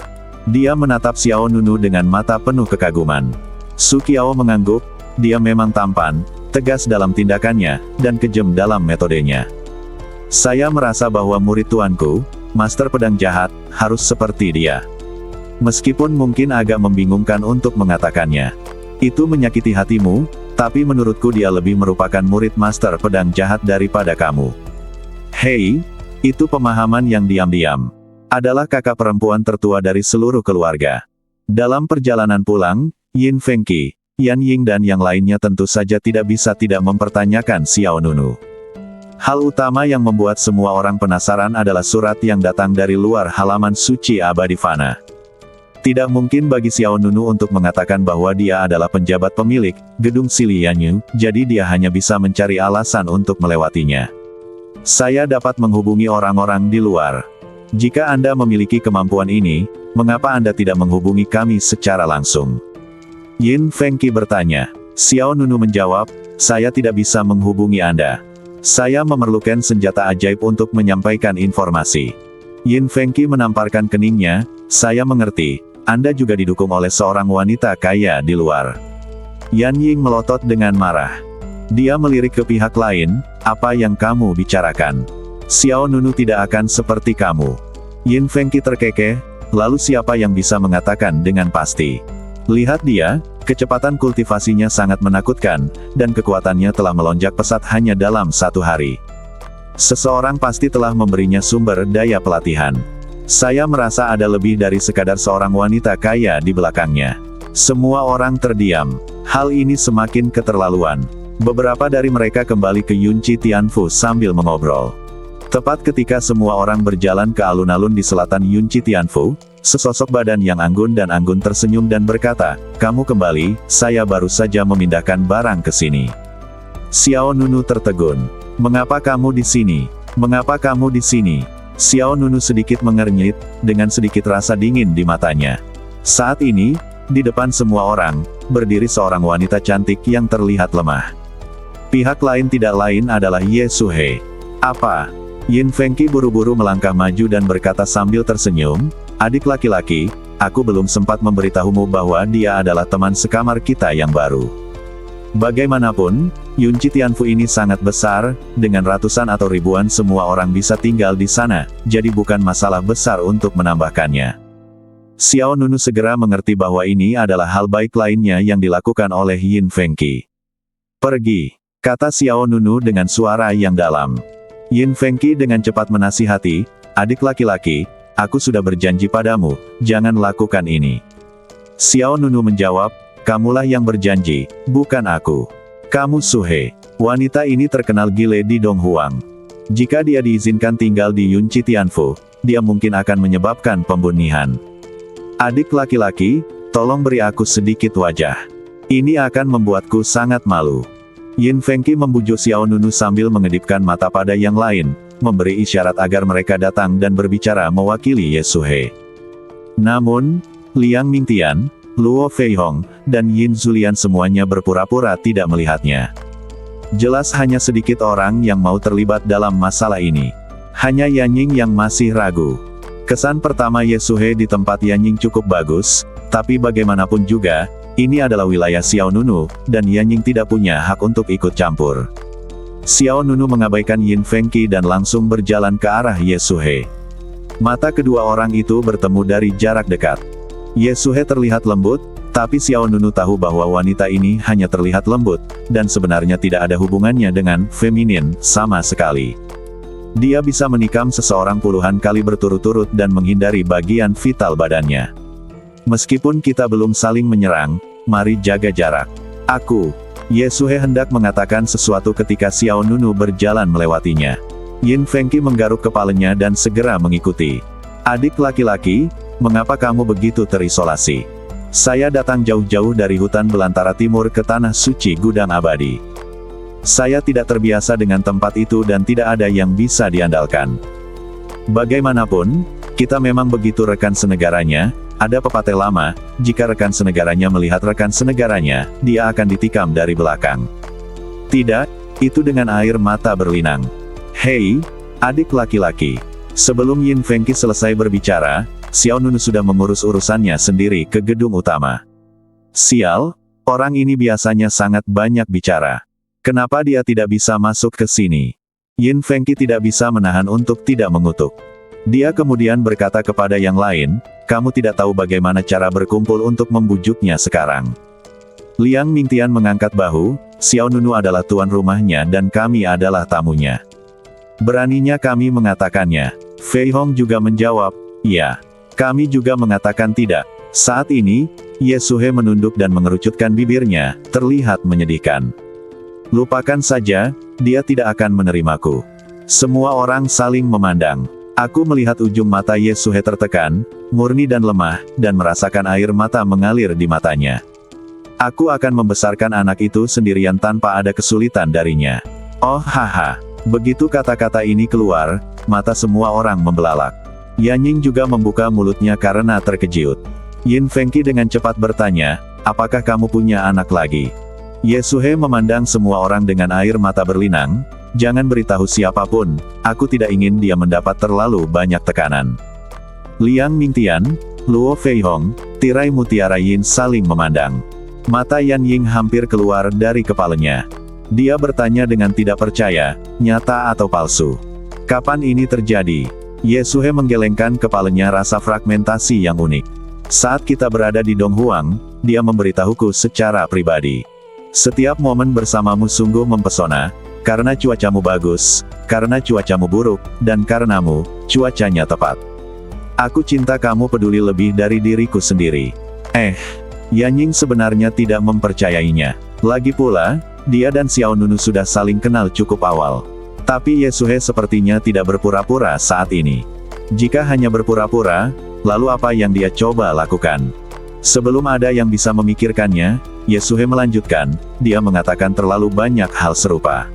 Dia menatap Xiao Nunu dengan mata penuh kekaguman. Su Qiao mengangguk, dia memang tampan, tegas dalam tindakannya, dan kejam dalam metodenya. Saya merasa bahwa murid tuanku, Master Pedang Jahat, harus seperti dia. Meskipun mungkin agak membingungkan untuk mengatakannya. Itu menyakiti hatimu, tapi menurutku dia lebih merupakan murid Master Pedang Jahat daripada kamu. Hei, itu pemahaman yang diam-diam. Adalah kakak perempuan tertua dari seluruh keluarga. Dalam perjalanan pulang, Yin Fengqi, Yan Ying dan yang lainnya tentu saja tidak bisa tidak mempertanyakan Xiao Nunu. Hal utama yang membuat semua orang penasaran adalah surat yang datang dari luar halaman suci abadi fana. Tidak mungkin bagi Xiao Nunu untuk mengatakan bahwa dia adalah penjabat pemilik gedung Silianyu, jadi dia hanya bisa mencari alasan untuk melewatinya. Saya dapat menghubungi orang-orang di luar. Jika Anda memiliki kemampuan ini, mengapa Anda tidak menghubungi kami secara langsung? Yin Fengqi bertanya. Xiao Nunu menjawab, saya tidak bisa menghubungi Anda. Saya memerlukan senjata ajaib untuk menyampaikan informasi. Yin Fengqi menamparkan keningnya, saya mengerti. Anda juga didukung oleh seorang wanita kaya di luar. Yan Ying melotot dengan marah. Dia melirik ke pihak lain, apa yang kamu bicarakan? Xiao Nunu tidak akan seperti kamu. Yin Fengqi terkekeh, Lalu siapa yang bisa mengatakan dengan pasti? Lihat dia, kecepatan kultivasinya sangat menakutkan, dan kekuatannya telah melonjak pesat hanya dalam 1 hari. Seseorang pasti telah memberinya sumber daya pelatihan. Saya merasa ada lebih dari sekadar seorang wanita kaya di belakangnya. Semua orang terdiam. Hal ini semakin keterlaluan. Beberapa dari mereka kembali ke Yunci Tianfu sambil mengobrol. Tepat ketika semua orang berjalan ke alun-alun di selatan Yunci Tianfu, sesosok badan yang anggun dan anggun tersenyum dan berkata, "Kamu kembali, saya baru saja memindahkan barang ke sini." Xiao Nunu tertegun. "Mengapa kamu di sini? Mengapa kamu di sini?" Xiao Nunu sedikit mengernyit, dengan sedikit rasa dingin di matanya. Saat ini, di depan semua orang, berdiri seorang wanita cantik yang terlihat lemah. Pihak lain tidak lain adalah Ye Suhe. "Apa?" Yin Fengqi buru-buru melangkah maju dan berkata sambil tersenyum, "Adik laki-laki, aku belum sempat memberitahumu bahwa dia adalah teman sekamar kita yang baru. Bagaimanapun, Yunci Tianfu ini sangat besar, dengan ratusan atau ribuan semua orang bisa tinggal di sana, jadi bukan masalah besar untuk menambahkannya." Xiao Nunu segera mengerti bahwa ini adalah hal baik lainnya yang dilakukan oleh Yin Fengqi. "Pergi," kata Xiao Nunu dengan suara yang dalam. Yin Fengqi dengan cepat menasihati, "Adik laki-laki, aku sudah berjanji padamu, jangan lakukan ini." Xiao Nunu menjawab, "Kamulah yang berjanji, bukan aku. Kamu Suhe." Wanita ini terkenal gile di Donghuang. Jika dia diizinkan tinggal di Yunci Tianfu, dia mungkin akan menyebabkan pembunuhan. "Adik laki-laki, tolong beri aku sedikit wajah. Ini akan membuatku sangat malu." Yin Fengqi membujuk Xiao Nunu sambil mengedipkan mata pada yang lain, memberi isyarat agar mereka datang dan berbicara mewakili Ye Suhe. Namun, Liang Mingtian, Luo Feihong, dan Yin Zulian semuanya berpura-pura tidak melihatnya. Jelas hanya sedikit orang yang mau terlibat dalam masalah ini. Hanya Yanying yang masih ragu. Kesan pertama Ye Suhe di tempat Yanying cukup bagus, tapi bagaimanapun juga, ini adalah wilayah Xiao Nunu, dan Yanying tidak punya hak untuk ikut campur. Xiao Nunu mengabaikan Yin Fengqi dan langsung berjalan ke arah Ye Suhe. Mata kedua orang itu bertemu dari jarak dekat. Ye Suhe terlihat lembut, tapi Xiao Nunu tahu bahwa wanita ini hanya terlihat lembut, dan sebenarnya tidak ada hubungannya dengan feminin sama sekali. Dia bisa menikam seseorang puluhan kali berturut-turut dan menghindari bagian vital badannya. "Meskipun kita belum saling menyerang, mari jaga jarak. Aku." Ye Suhe hendak mengatakan sesuatu ketika Xiao Nunu berjalan melewatinya. Yin Fengqi menggaruk kepalanya dan segera mengikuti. "Adik laki-laki, mengapa kamu begitu terisolasi? Saya datang jauh-jauh dari hutan belantara timur ke tanah suci gudang abadi. Saya tidak terbiasa dengan tempat itu dan tidak ada yang bisa diandalkan. Bagaimanapun, kita memang begitu rekan senegaranya. Ada pepatah lama, jika rekan senegaranya melihat rekan senegaranya, dia akan ditikam dari belakang. Tidak, itu dengan air mata berlinang. Hei, adik laki-laki." Sebelum Yin Fengqi selesai berbicara, Xiao Nunu sudah mengurus urusannya sendiri ke gedung utama. Sial, orang ini biasanya sangat banyak bicara. Kenapa dia tidak bisa masuk ke sini? Yin Fengqi tidak bisa menahan untuk tidak mengutuk. Dia kemudian berkata kepada yang lain, "Kamu tidak tahu bagaimana cara berkumpul untuk membujuknya sekarang." Liang Mingtian mengangkat bahu, "Xiao Nunu adalah tuan rumahnya dan kami adalah tamunya. Beraninya kami mengatakannya." Fei Hong juga menjawab, "Iya. Kami juga mengatakan tidak." Saat ini, Ye Suhe menunduk dan mengerucutkan bibirnya, terlihat menyedihkan. "Lupakan saja, dia tidak akan menerimaku." Semua orang saling memandang. Aku melihat ujung mata Ye Suhe tertekan, murni dan lemah, dan merasakan air mata mengalir di matanya. Aku akan membesarkan anak itu sendirian tanpa ada kesulitan darinya. Oh haha. Begitu kata-kata ini keluar, mata semua orang membelalak. Yanying juga membuka mulutnya karena terkejut. Yin Fengqi dengan cepat bertanya, "Apakah kamu punya anak lagi?" Ye Suhe memandang semua orang dengan air mata berlinang, "Jangan beritahu siapapun, aku tidak ingin dia mendapat terlalu banyak tekanan." Liang Mingtian, Luo Feihong, tirai mutiara Yin saling memandang. Mata Yanying hampir keluar dari kepalanya. Dia bertanya dengan tidak percaya, "Nyata atau palsu? Kapan ini terjadi?" Ye Suhe menggelengkan kepalanya, rasa fragmentasi yang unik. Saat kita berada di Donghuang, dia memberitahuku secara pribadi. Setiap momen bersamamu sungguh mempesona, karena cuacamu bagus, karena cuacamu buruk, dan karenamu, cuacanya tepat. Aku cinta kamu peduli lebih dari diriku sendiri. Yanying sebenarnya tidak mempercayainya. Lagi pula, dia dan Xiao Nunu sudah saling kenal cukup awal. Tapi Ye Suhe sepertinya tidak berpura-pura saat ini. Jika hanya berpura-pura, lalu apa yang dia coba lakukan? Sebelum ada yang bisa memikirkannya, Ye Suhe melanjutkan, dia mengatakan terlalu banyak hal serupa.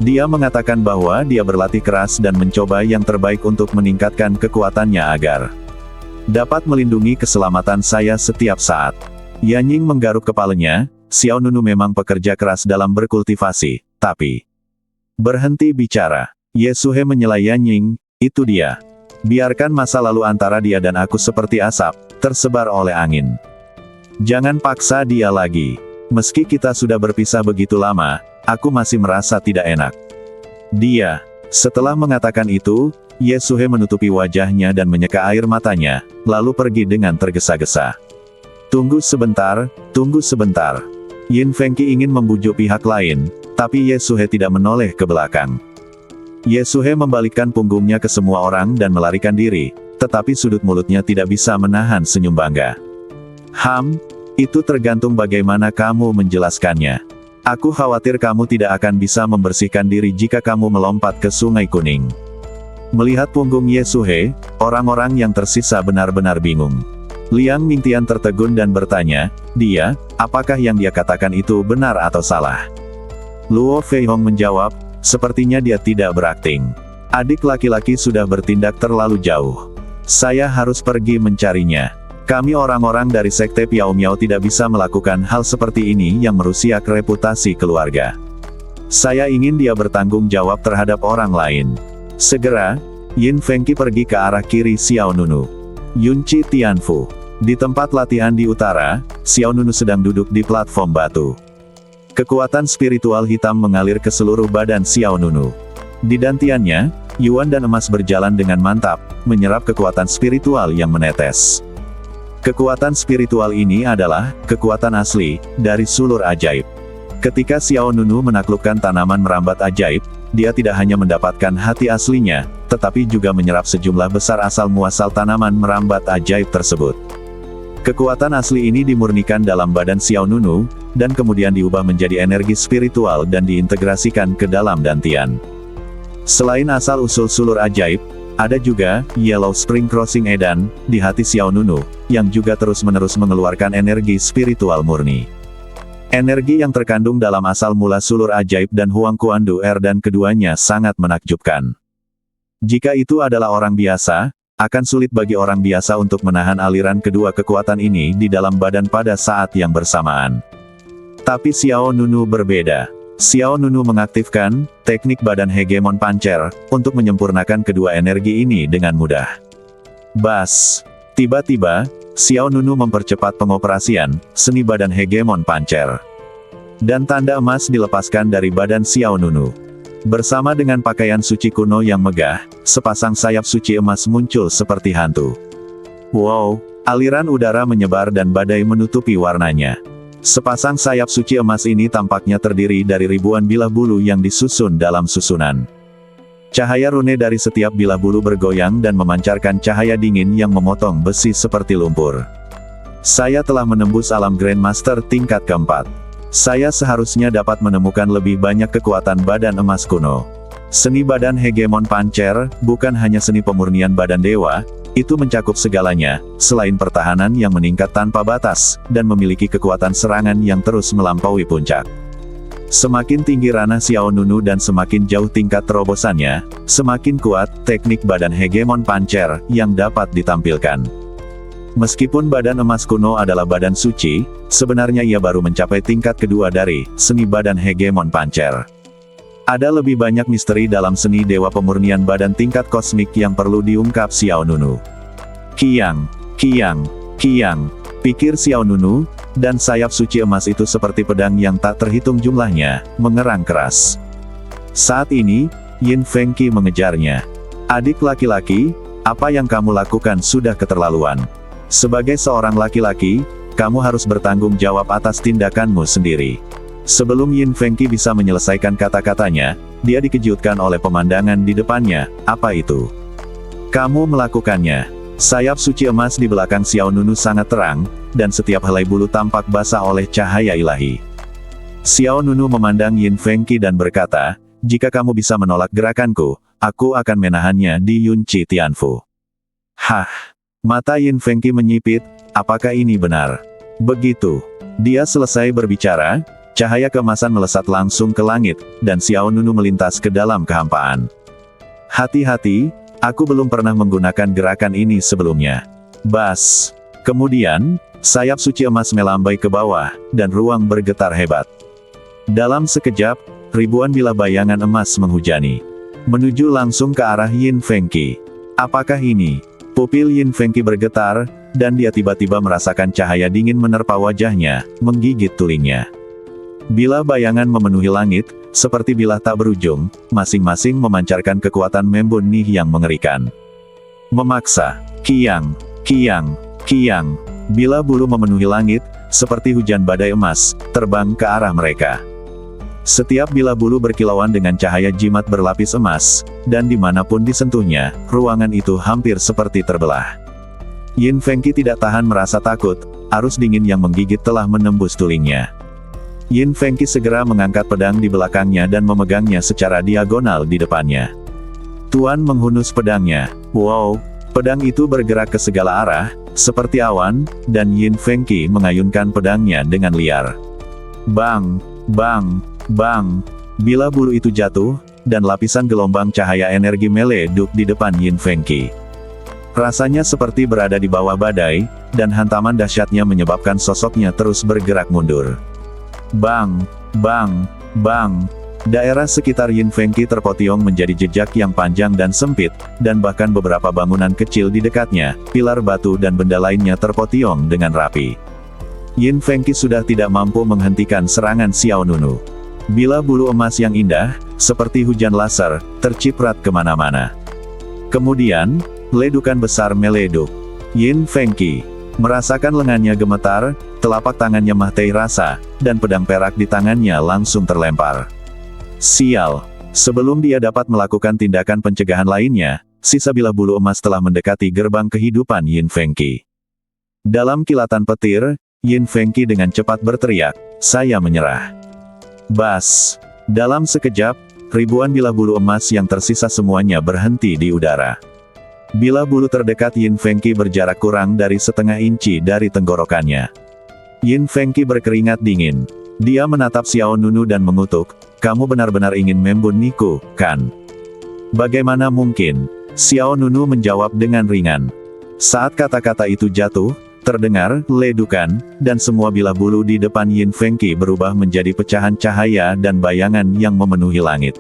Dia mengatakan bahwa dia berlatih keras dan mencoba yang terbaik untuk meningkatkan kekuatannya agar dapat melindungi keselamatan saya setiap saat. Yanying menggaruk kepalanya, Xiao Nunu memang pekerja keras dalam berkultivasi, tapi berhenti bicara. Ye Suhe menyela Yanying, itu dia. Biarkan masa lalu antara dia dan aku seperti asap, tersebar oleh angin. Jangan paksa dia lagi. Meski kita sudah berpisah begitu lama, aku masih merasa tidak enak. Setelah mengatakan itu, Ye Suhe menutupi wajahnya dan menyeka air matanya, lalu pergi dengan tergesa-gesa. Tunggu sebentar. Yin Fengqi ingin membujuk pihak lain, tapi Ye Suhe tidak menoleh ke belakang. Ye Suhe membalikkan punggungnya ke semua orang dan melarikan diri, tetapi sudut mulutnya tidak bisa menahan senyum bangga. Itu tergantung bagaimana kamu menjelaskannya. Aku khawatir kamu tidak akan bisa membersihkan diri jika kamu melompat ke Sungai Kuning. Melihat punggung Ye Suhe, orang-orang yang tersisa benar-benar bingung. Liang Mingtian tertegun dan bertanya, apakah yang dia katakan itu benar atau salah? Luo Feihong menjawab, sepertinya dia tidak berakting. Adik laki-laki sudah bertindak terlalu jauh. Saya harus pergi mencarinya. Kami orang-orang dari Sekte Piao Miao tidak bisa melakukan hal seperti ini yang merusak reputasi keluarga. Saya ingin dia bertanggung jawab terhadap orang lain. Segera, Yin Fengqi pergi ke arah kiri Xiao Nunu. Yunci Tianfu. Di tempat latihan di utara, Xiao Nunu sedang duduk di platform batu. Kekuatan spiritual hitam mengalir ke seluruh badan Xiao Nunu. Di dantiannya, Yuan dan emas berjalan dengan mantap, menyerap kekuatan spiritual yang menetes. Kekuatan spiritual ini adalah kekuatan asli dari sulur ajaib. Ketika Xiao Nunu menaklukkan tanaman merambat ajaib, dia tidak hanya mendapatkan hati aslinya, tetapi juga menyerap sejumlah besar asal-muasal tanaman merambat ajaib tersebut. Kekuatan asli ini dimurnikan dalam badan Xiao Nunu, dan kemudian diubah menjadi energi spiritual dan diintegrasikan ke dalam dantian. Selain asal-usul sulur ajaib, ada juga Yellow Spring Crossing Edan di hati Xiao Nunu, yang juga terus-menerus mengeluarkan energi spiritual murni. Energi yang terkandung dalam asal mula sulur ajaib dan Huang Kuandu dan keduanya sangat menakjubkan. Jika itu adalah orang biasa, akan sulit bagi orang biasa untuk menahan aliran kedua kekuatan ini di dalam badan pada saat yang bersamaan. Tapi Xiao Nunu berbeda. Xiao Nunu mengaktifkan teknik badan hegemon pancer untuk menyempurnakan kedua energi ini dengan mudah. Tiba-tiba, Xiao Nunu mempercepat pengoperasian seni badan hegemon pancer. Dan tanda emas dilepaskan dari badan Xiao Nunu. Bersama dengan pakaian suci kuno yang megah, sepasang sayap suci emas muncul seperti hantu. Wow, aliran udara menyebar dan badai menutupi warnanya. Sepasang sayap suci emas ini tampaknya terdiri dari ribuan bilah bulu yang disusun dalam susunan. Cahaya rune dari setiap bilah bulu bergoyang dan memancarkan cahaya dingin yang memotong besi seperti lumpur. Saya telah menembus alam Grandmaster tingkat keempat. Saya seharusnya dapat menemukan lebih banyak kekuatan badan emas kuno. Seni badan hegemon pancer, bukan hanya seni pemurnian badan dewa, itu mencakup segalanya, selain pertahanan yang meningkat tanpa batas, dan memiliki kekuatan serangan yang terus melampaui puncak. Semakin tinggi ranah Xiao Nunu dan semakin jauh tingkat terobosannya, semakin kuat teknik badan hegemon pancer yang dapat ditampilkan. Meskipun badan emas kuno adalah badan suci, sebenarnya ia baru mencapai tingkat kedua dari seni badan hegemon pancer. Ada lebih banyak misteri dalam seni dewa pemurnian badan tingkat kosmik yang perlu diungkap Xiao Nunu. Kiang, pikir Xiao Nunu, dan sayap suci emas itu seperti pedang yang tak terhitung jumlahnya, mengerang keras. Saat ini, Yin Fengqi mengejarnya. Adik laki-laki, apa yang kamu lakukan sudah keterlaluan. Sebagai seorang laki-laki, kamu harus bertanggung jawab atas tindakanmu sendiri. Sebelum Yin Fengqi bisa menyelesaikan kata-katanya, dia dikejutkan oleh pemandangan di depannya. Apa itu? Kamu melakukannya. Sayap suci emas di belakang Xiao Nunu sangat terang, dan setiap helai bulu tampak basah oleh cahaya ilahi. Xiao Nunu memandang Yin Fengqi dan berkata, jika kamu bisa menolak gerakanku, aku akan menahannya di Yunci Tianfu. Hah! Mata Yin Fengqi menyipit, apakah ini benar? Begitu dia selesai berbicara, cahaya keemasan melesat langsung ke langit, dan Xiao Nunu melintas ke dalam kehampaan. Hati-hati, aku belum pernah menggunakan gerakan ini sebelumnya. Bas! Kemudian, sayap suci emas melambai ke bawah, dan ruang bergetar hebat. Dalam sekejap, ribuan bilah bayangan emas menghujani. Menuju langsung ke arah Yin Fengqi. Apakah ini? Pupil Yin Fengqi bergetar, dan dia tiba-tiba merasakan cahaya dingin menerpa wajahnya, menggigit tulingnya. Bilah bayangan memenuhi langit, seperti bilah tak berujung, masing-masing memancarkan kekuatan membun nih yang mengerikan. Memaksa, kiang, kiang, kiang, bilah bulu memenuhi langit, seperti hujan badai emas, terbang ke arah mereka. Setiap bilah bulu berkilauan dengan cahaya jimat berlapis emas, dan dimanapun disentuhnya, ruangan itu hampir seperti terbelah. Yin Fengqi tidak tahan merasa takut, arus dingin yang menggigit telah menembus tulingnya. Yin Fengqi segera mengangkat pedang di belakangnya dan memegangnya secara diagonal di depannya. Tuan menghunus pedangnya. Wow! Pedang itu bergerak ke segala arah, seperti awan, dan Yin Fengqi mengayunkan pedangnya dengan liar. Bang! Bang! Bang! Bilah bulu itu jatuh, dan lapisan gelombang cahaya energi meleduk di depan Yin Fengqi. Rasanya seperti berada di bawah badai, dan hantaman dahsyatnya menyebabkan sosoknya terus bergerak mundur. Bang! Bang! Bang! Daerah sekitar Yin Fengqi terpotiong menjadi jejak yang panjang dan sempit, dan bahkan beberapa bangunan kecil di dekatnya, pilar batu dan benda lainnya terpotiong dengan rapi. Yin Fengqi sudah tidak mampu menghentikan serangan Xiao Nunu. Bilah bulu emas yang indah, seperti hujan laser, terciprat kemana-mana. Kemudian, ledukan besar meleduk. Yin Fengqi merasakan lengannya gemetar, telapak tangannya mahtai rasa, dan pedang perak di tangannya langsung terlempar. Sial! Sebelum dia dapat melakukan tindakan pencegahan lainnya, sisa bilah bulu emas telah mendekati gerbang kehidupan Yin Fengqi. Dalam kilatan petir, Yin Fengqi dengan cepat berteriak, "Saya menyerah." Bas! Dalam sekejap, ribuan bilah bulu emas yang tersisa semuanya berhenti di udara. Bilah bulu terdekat Yin Fengqi berjarak kurang dari setengah inci dari tenggorokannya. Yin Fengqi berkeringat dingin. Dia menatap Xiao Nunu dan mengutuk, "Kamu benar-benar ingin membunuhku, kan?" "Bagaimana mungkin?" Xiao Nunu menjawab dengan ringan. Saat kata-kata itu jatuh, terdengar ledukan, dan semua bilah bulu di depan Yin Fengqi berubah menjadi pecahan cahaya dan bayangan yang memenuhi langit.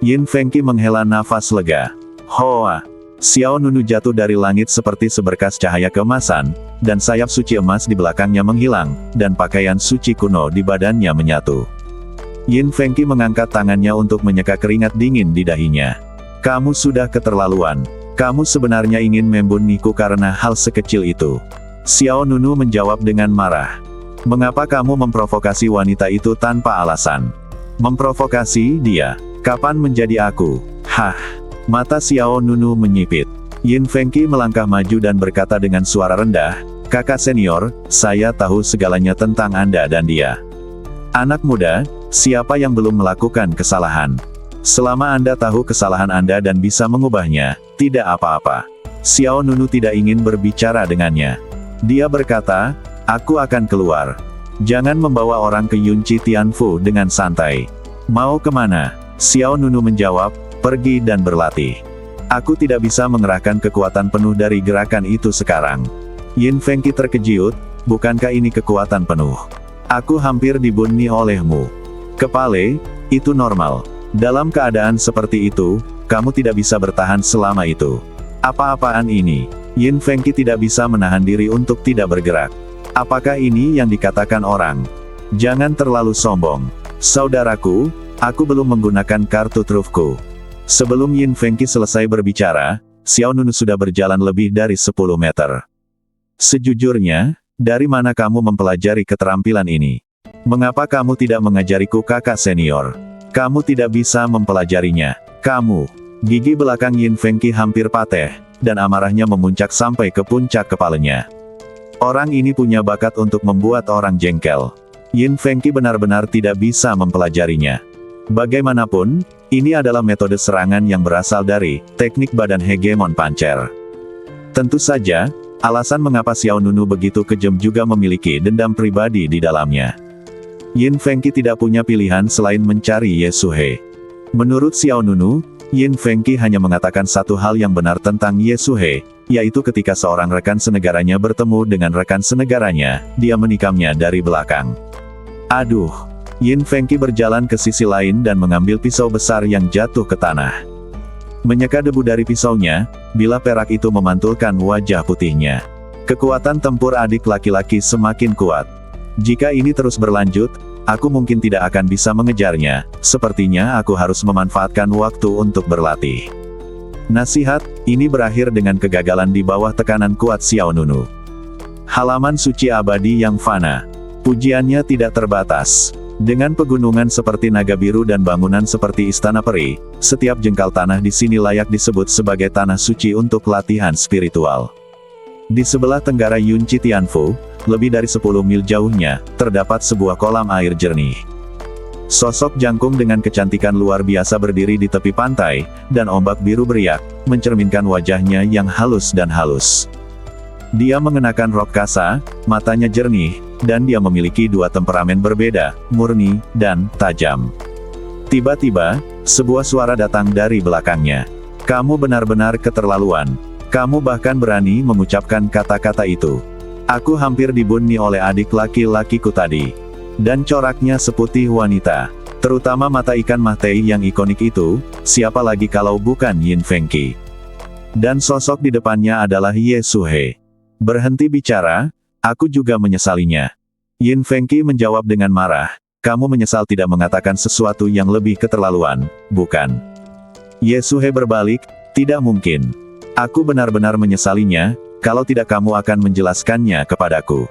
Yin Fengqi menghela nafas lega. Hoa! Xiao Nunu jatuh dari langit seperti seberkas cahaya keemasan, dan sayap suci emas di belakangnya menghilang, dan pakaian suci kuno di badannya menyatu. Yin Fengqi mengangkat tangannya untuk menyeka keringat dingin di dahinya. "Kamu sudah keterlaluan. Kamu sebenarnya ingin membunuhku karena hal sekecil itu." Xiao Nunu menjawab dengan marah. "Mengapa kamu memprovokasi wanita itu tanpa alasan?" "Memprovokasi dia? Kapan menjadi aku?" "Hah!" Mata Xiao Nunu menyipit. Yin Fengqi melangkah maju dan berkata dengan suara rendah, "Kakak senior, saya tahu segalanya tentang Anda dan dia. Anak muda, siapa yang belum melakukan kesalahan? Selama Anda tahu kesalahan Anda dan bisa mengubahnya, tidak apa-apa." Xiao Nunu tidak ingin berbicara dengannya. Dia berkata, "Aku akan keluar. Jangan membawa orang ke Yunci Tianfu dengan santai." "Mau kemana?" Xiao Nunu menjawab, "Pergi dan berlatih. Aku tidak bisa mengerahkan kekuatan penuh dari gerakan itu sekarang." Yin Fengqi terkejut, "Bukankah ini kekuatan penuh? Aku hampir dibunuh olehmu." "Kepale, itu normal. Dalam keadaan seperti itu, kamu tidak bisa bertahan selama itu." "Apa-apaan ini?" Yin Fengqi tidak bisa menahan diri untuk tidak bergerak. "Apakah ini yang dikatakan orang? Jangan terlalu sombong. Saudaraku, aku belum menggunakan kartu trufku." Sebelum Yin Fengqi selesai berbicara, Xiao Nunu sudah berjalan lebih dari 10 meter. Sejujurnya, dari mana kamu mempelajari keterampilan ini? Mengapa kamu tidak mengajariku kakak senior? Kamu tidak bisa mempelajarinya. Kamu. Gigi belakang Yin Fengqi hampir patah, dan amarahnya memuncak sampai ke puncak kepalanya. Orang ini punya bakat untuk membuat orang jengkel. Yin Fengqi benar-benar tidak bisa mempelajarinya. Bagaimanapun, ini adalah metode serangan yang berasal dari teknik badan hegemon pancer. Tentu saja, alasan mengapa Xiao Nunu begitu kejam juga memiliki dendam pribadi di dalamnya. Yin Fengqi tidak punya pilihan selain mencari Ye Suhe. Menurut Xiao Nunu, Yin Fengqi hanya mengatakan satu hal yang benar tentang Ye Suhe, yaitu ketika seorang rekan senegaranya bertemu dengan rekan senegaranya, dia menikamnya dari belakang. Aduh! Yin Fengqi berjalan ke sisi lain dan mengambil pisau besar yang jatuh ke tanah. Menyeka debu dari pisaunya, bilah perak itu memantulkan wajah putihnya. Kekuatan tempur adik laki-laki semakin kuat. Jika ini terus berlanjut, aku mungkin tidak akan bisa mengejarnya, sepertinya aku harus memanfaatkan waktu untuk berlatih. Nasihat, ini berakhir dengan kegagalan di bawah tekanan kuat Xiao Nunu. Halaman suci abadi yang fana. Pujiannya tidak terbatas. Dengan pegunungan seperti Naga Biru dan bangunan seperti Istana Peri, setiap jengkal tanah di sini layak disebut sebagai tanah suci untuk latihan spiritual. Di sebelah tenggara Yunchi Tianfu, lebih dari 10 mil jauhnya, terdapat sebuah kolam air jernih. Sosok jangkung dengan kecantikan luar biasa berdiri di tepi pantai, dan ombak biru beriak, mencerminkan wajahnya yang halus dan halus. Dia mengenakan rok kasa, matanya jernih, dan dia memiliki dua temperamen berbeda, murni, dan tajam. Tiba-tiba, sebuah suara datang dari belakangnya. Kamu benar-benar keterlaluan. Kamu bahkan berani mengucapkan kata-kata itu. Aku hampir dibunuh oleh adik laki-lakiku tadi. Dan coraknya seputih wanita. Terutama mata ikan Mahtei yang ikonik itu, siapa lagi kalau bukan Yin Fengqi. Dan sosok di depannya adalah Ye Suhe. Berhenti bicara, aku juga menyesalinya. Yin Fengqi menjawab dengan marah, kamu menyesal tidak mengatakan sesuatu yang lebih keterlaluan, bukan? Ye Suhe berbalik, tidak mungkin. Aku benar-benar menyesalinya, kalau tidak kamu akan menjelaskannya kepadaku.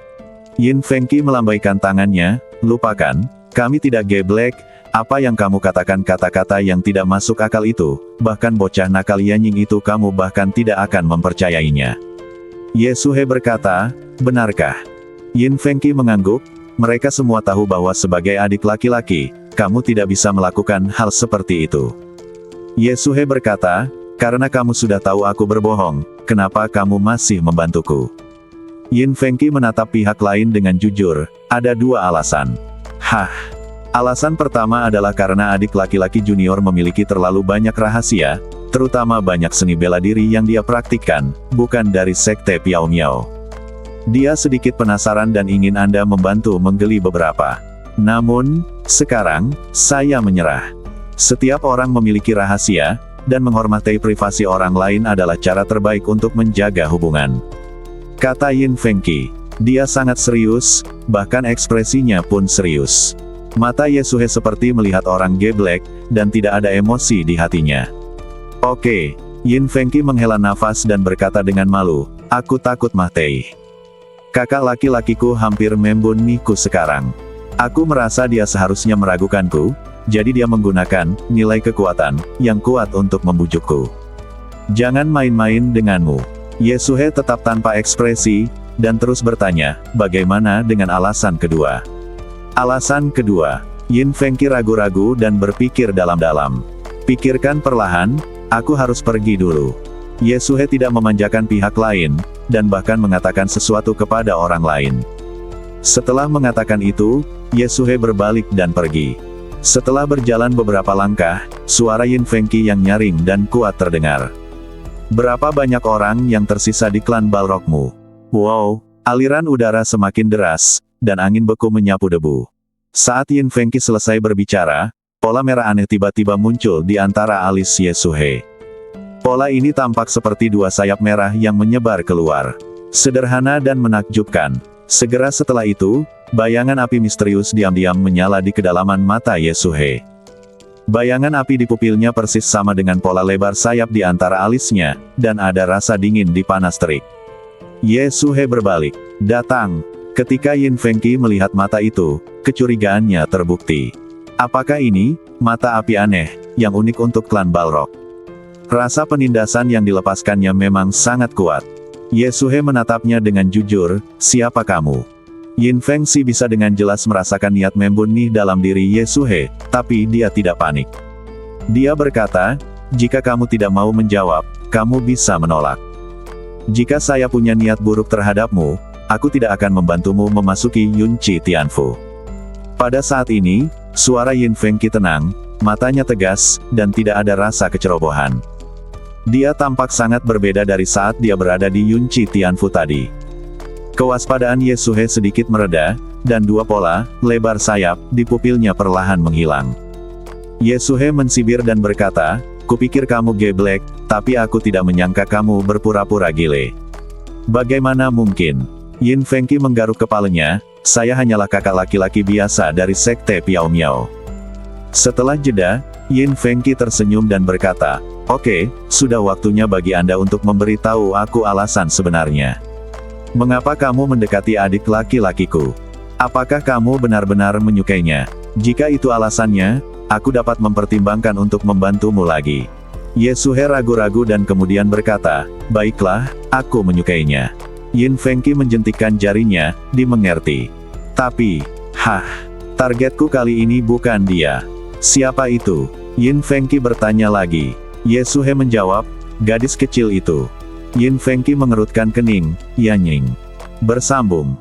Yin Fengqi melambaikan tangannya, lupakan, kami tidak geblek, apa yang kamu katakan kata-kata yang tidak masuk akal itu, bahkan bocah nakal Yanying itu kamu bahkan tidak akan mempercayainya. Ye Suhe berkata, benarkah? Yin Fengqi mengangguk, mereka semua tahu bahwa sebagai adik laki-laki, kamu tidak bisa melakukan hal seperti itu. Ye Suhe berkata, karena kamu sudah tahu aku berbohong, kenapa kamu masih membantuku? Yin Fengqi menatap pihak lain dengan jujur, ada dua alasan. Hah. Alasan pertama adalah karena adik laki-laki junior memiliki terlalu banyak rahasia, terutama banyak seni bela diri yang dia praktikkan, bukan dari sekte Piao Miao. Dia sedikit penasaran dan ingin Anda membantu menggeli beberapa. Namun, sekarang, saya menyerah. Setiap orang memiliki rahasia, dan menghormati privasi orang lain adalah cara terbaik untuk menjaga hubungan. Kata Yin Fengqi. Dia sangat serius, bahkan ekspresinya pun serius. Mata Ye Suhe seperti melihat orang geblek, dan tidak ada emosi di hatinya. Oke, Yin Fengqi menghela nafas dan berkata dengan malu, aku takut Mahtei. Kakak laki-lakiku hampir membunuhku sekarang. Aku merasa dia seharusnya meragukanku, jadi dia menggunakan nilai kekuatan yang kuat untuk membujukku. Jangan main-main denganmu. Ye Suhe tetap tanpa ekspresi, dan terus bertanya, bagaimana dengan alasan kedua? Alasan kedua, Yin Fengqi ragu-ragu dan berpikir dalam-dalam. Pikirkan perlahan, aku harus pergi dulu. Ye Suhe tidak memanjakan pihak lain, dan bahkan mengatakan sesuatu kepada orang lain. Setelah mengatakan itu, Ye Suhe berbalik dan pergi. Setelah berjalan beberapa langkah, suara Yin Fengqi yang nyaring dan kuat terdengar. Berapa banyak orang yang tersisa di klan Balrogmu? Wow, aliran udara semakin deras, dan angin beku menyapu debu. Saat Yin Fengqi selesai berbicara, pola merah aneh tiba-tiba muncul di antara alis Ye Suhe. Pola ini tampak seperti dua sayap merah yang menyebar keluar. Sederhana dan menakjubkan. Segera setelah itu, bayangan api misterius diam-diam menyala di kedalaman mata Ye Suhe. Bayangan api di pupilnya persis sama dengan pola lebar sayap di antara alisnya, dan ada rasa dingin di panas terik. Ye Suhe berbalik. Datang. Ketika Yin Fengqi melihat mata itu, kecurigaannya terbukti. Apakah ini mata api aneh yang unik untuk klan Balrog? Rasa penindasan yang dilepaskannya memang sangat kuat. Ye Suhe menatapnya dengan jujur, "Siapa kamu?" Yin Fengqi bisa dengan jelas merasakan niat membunuh dalam diri Ye Suhe, tapi dia tidak panik. Dia berkata, "Jika kamu tidak mau menjawab, kamu bisa menolak. Jika saya punya niat buruk terhadapmu, aku tidak akan membantumu memasuki Yunchi Tianfu." Pada saat ini, suara Yin Fengqi tenang, matanya tegas, dan tidak ada rasa kecerobohan. Dia tampak sangat berbeda dari saat dia berada di Yunchi Tianfu tadi. Kewaspadaan Ye Suhe sedikit mereda, dan dua pola lebar sayap di pupilnya perlahan menghilang. Ye Suhe mensibir dan berkata, "Kupikir kamu geblek, tapi aku tidak menyangka kamu berpura-pura gile." "Bagaimana mungkin?" Yin Fengqi menggaruk kepalanya, "Saya hanyalah kakak laki-laki biasa dari sekte Piao Miao." Setelah jeda, Yin Fengqi tersenyum dan berkata, "Oke, sudah waktunya bagi Anda untuk memberitahu aku alasan sebenarnya. Mengapa kamu mendekati adik laki-lakiku? Apakah kamu benar-benar menyukainya? Jika itu alasannya, aku dapat mempertimbangkan untuk membantumu lagi." Ye Suhe ragu-ragu dan kemudian berkata, "Baiklah, aku menyukainya." Yin Fengqi menjentikkan jarinya, dimengerti. "Tapi, targetku kali ini bukan dia." "Siapa itu?" Yin Fengqi bertanya lagi. Ye Suhe menjawab, "Gadis kecil itu." Yin Fengqi mengerutkan kening, "Yanying." Bersambung.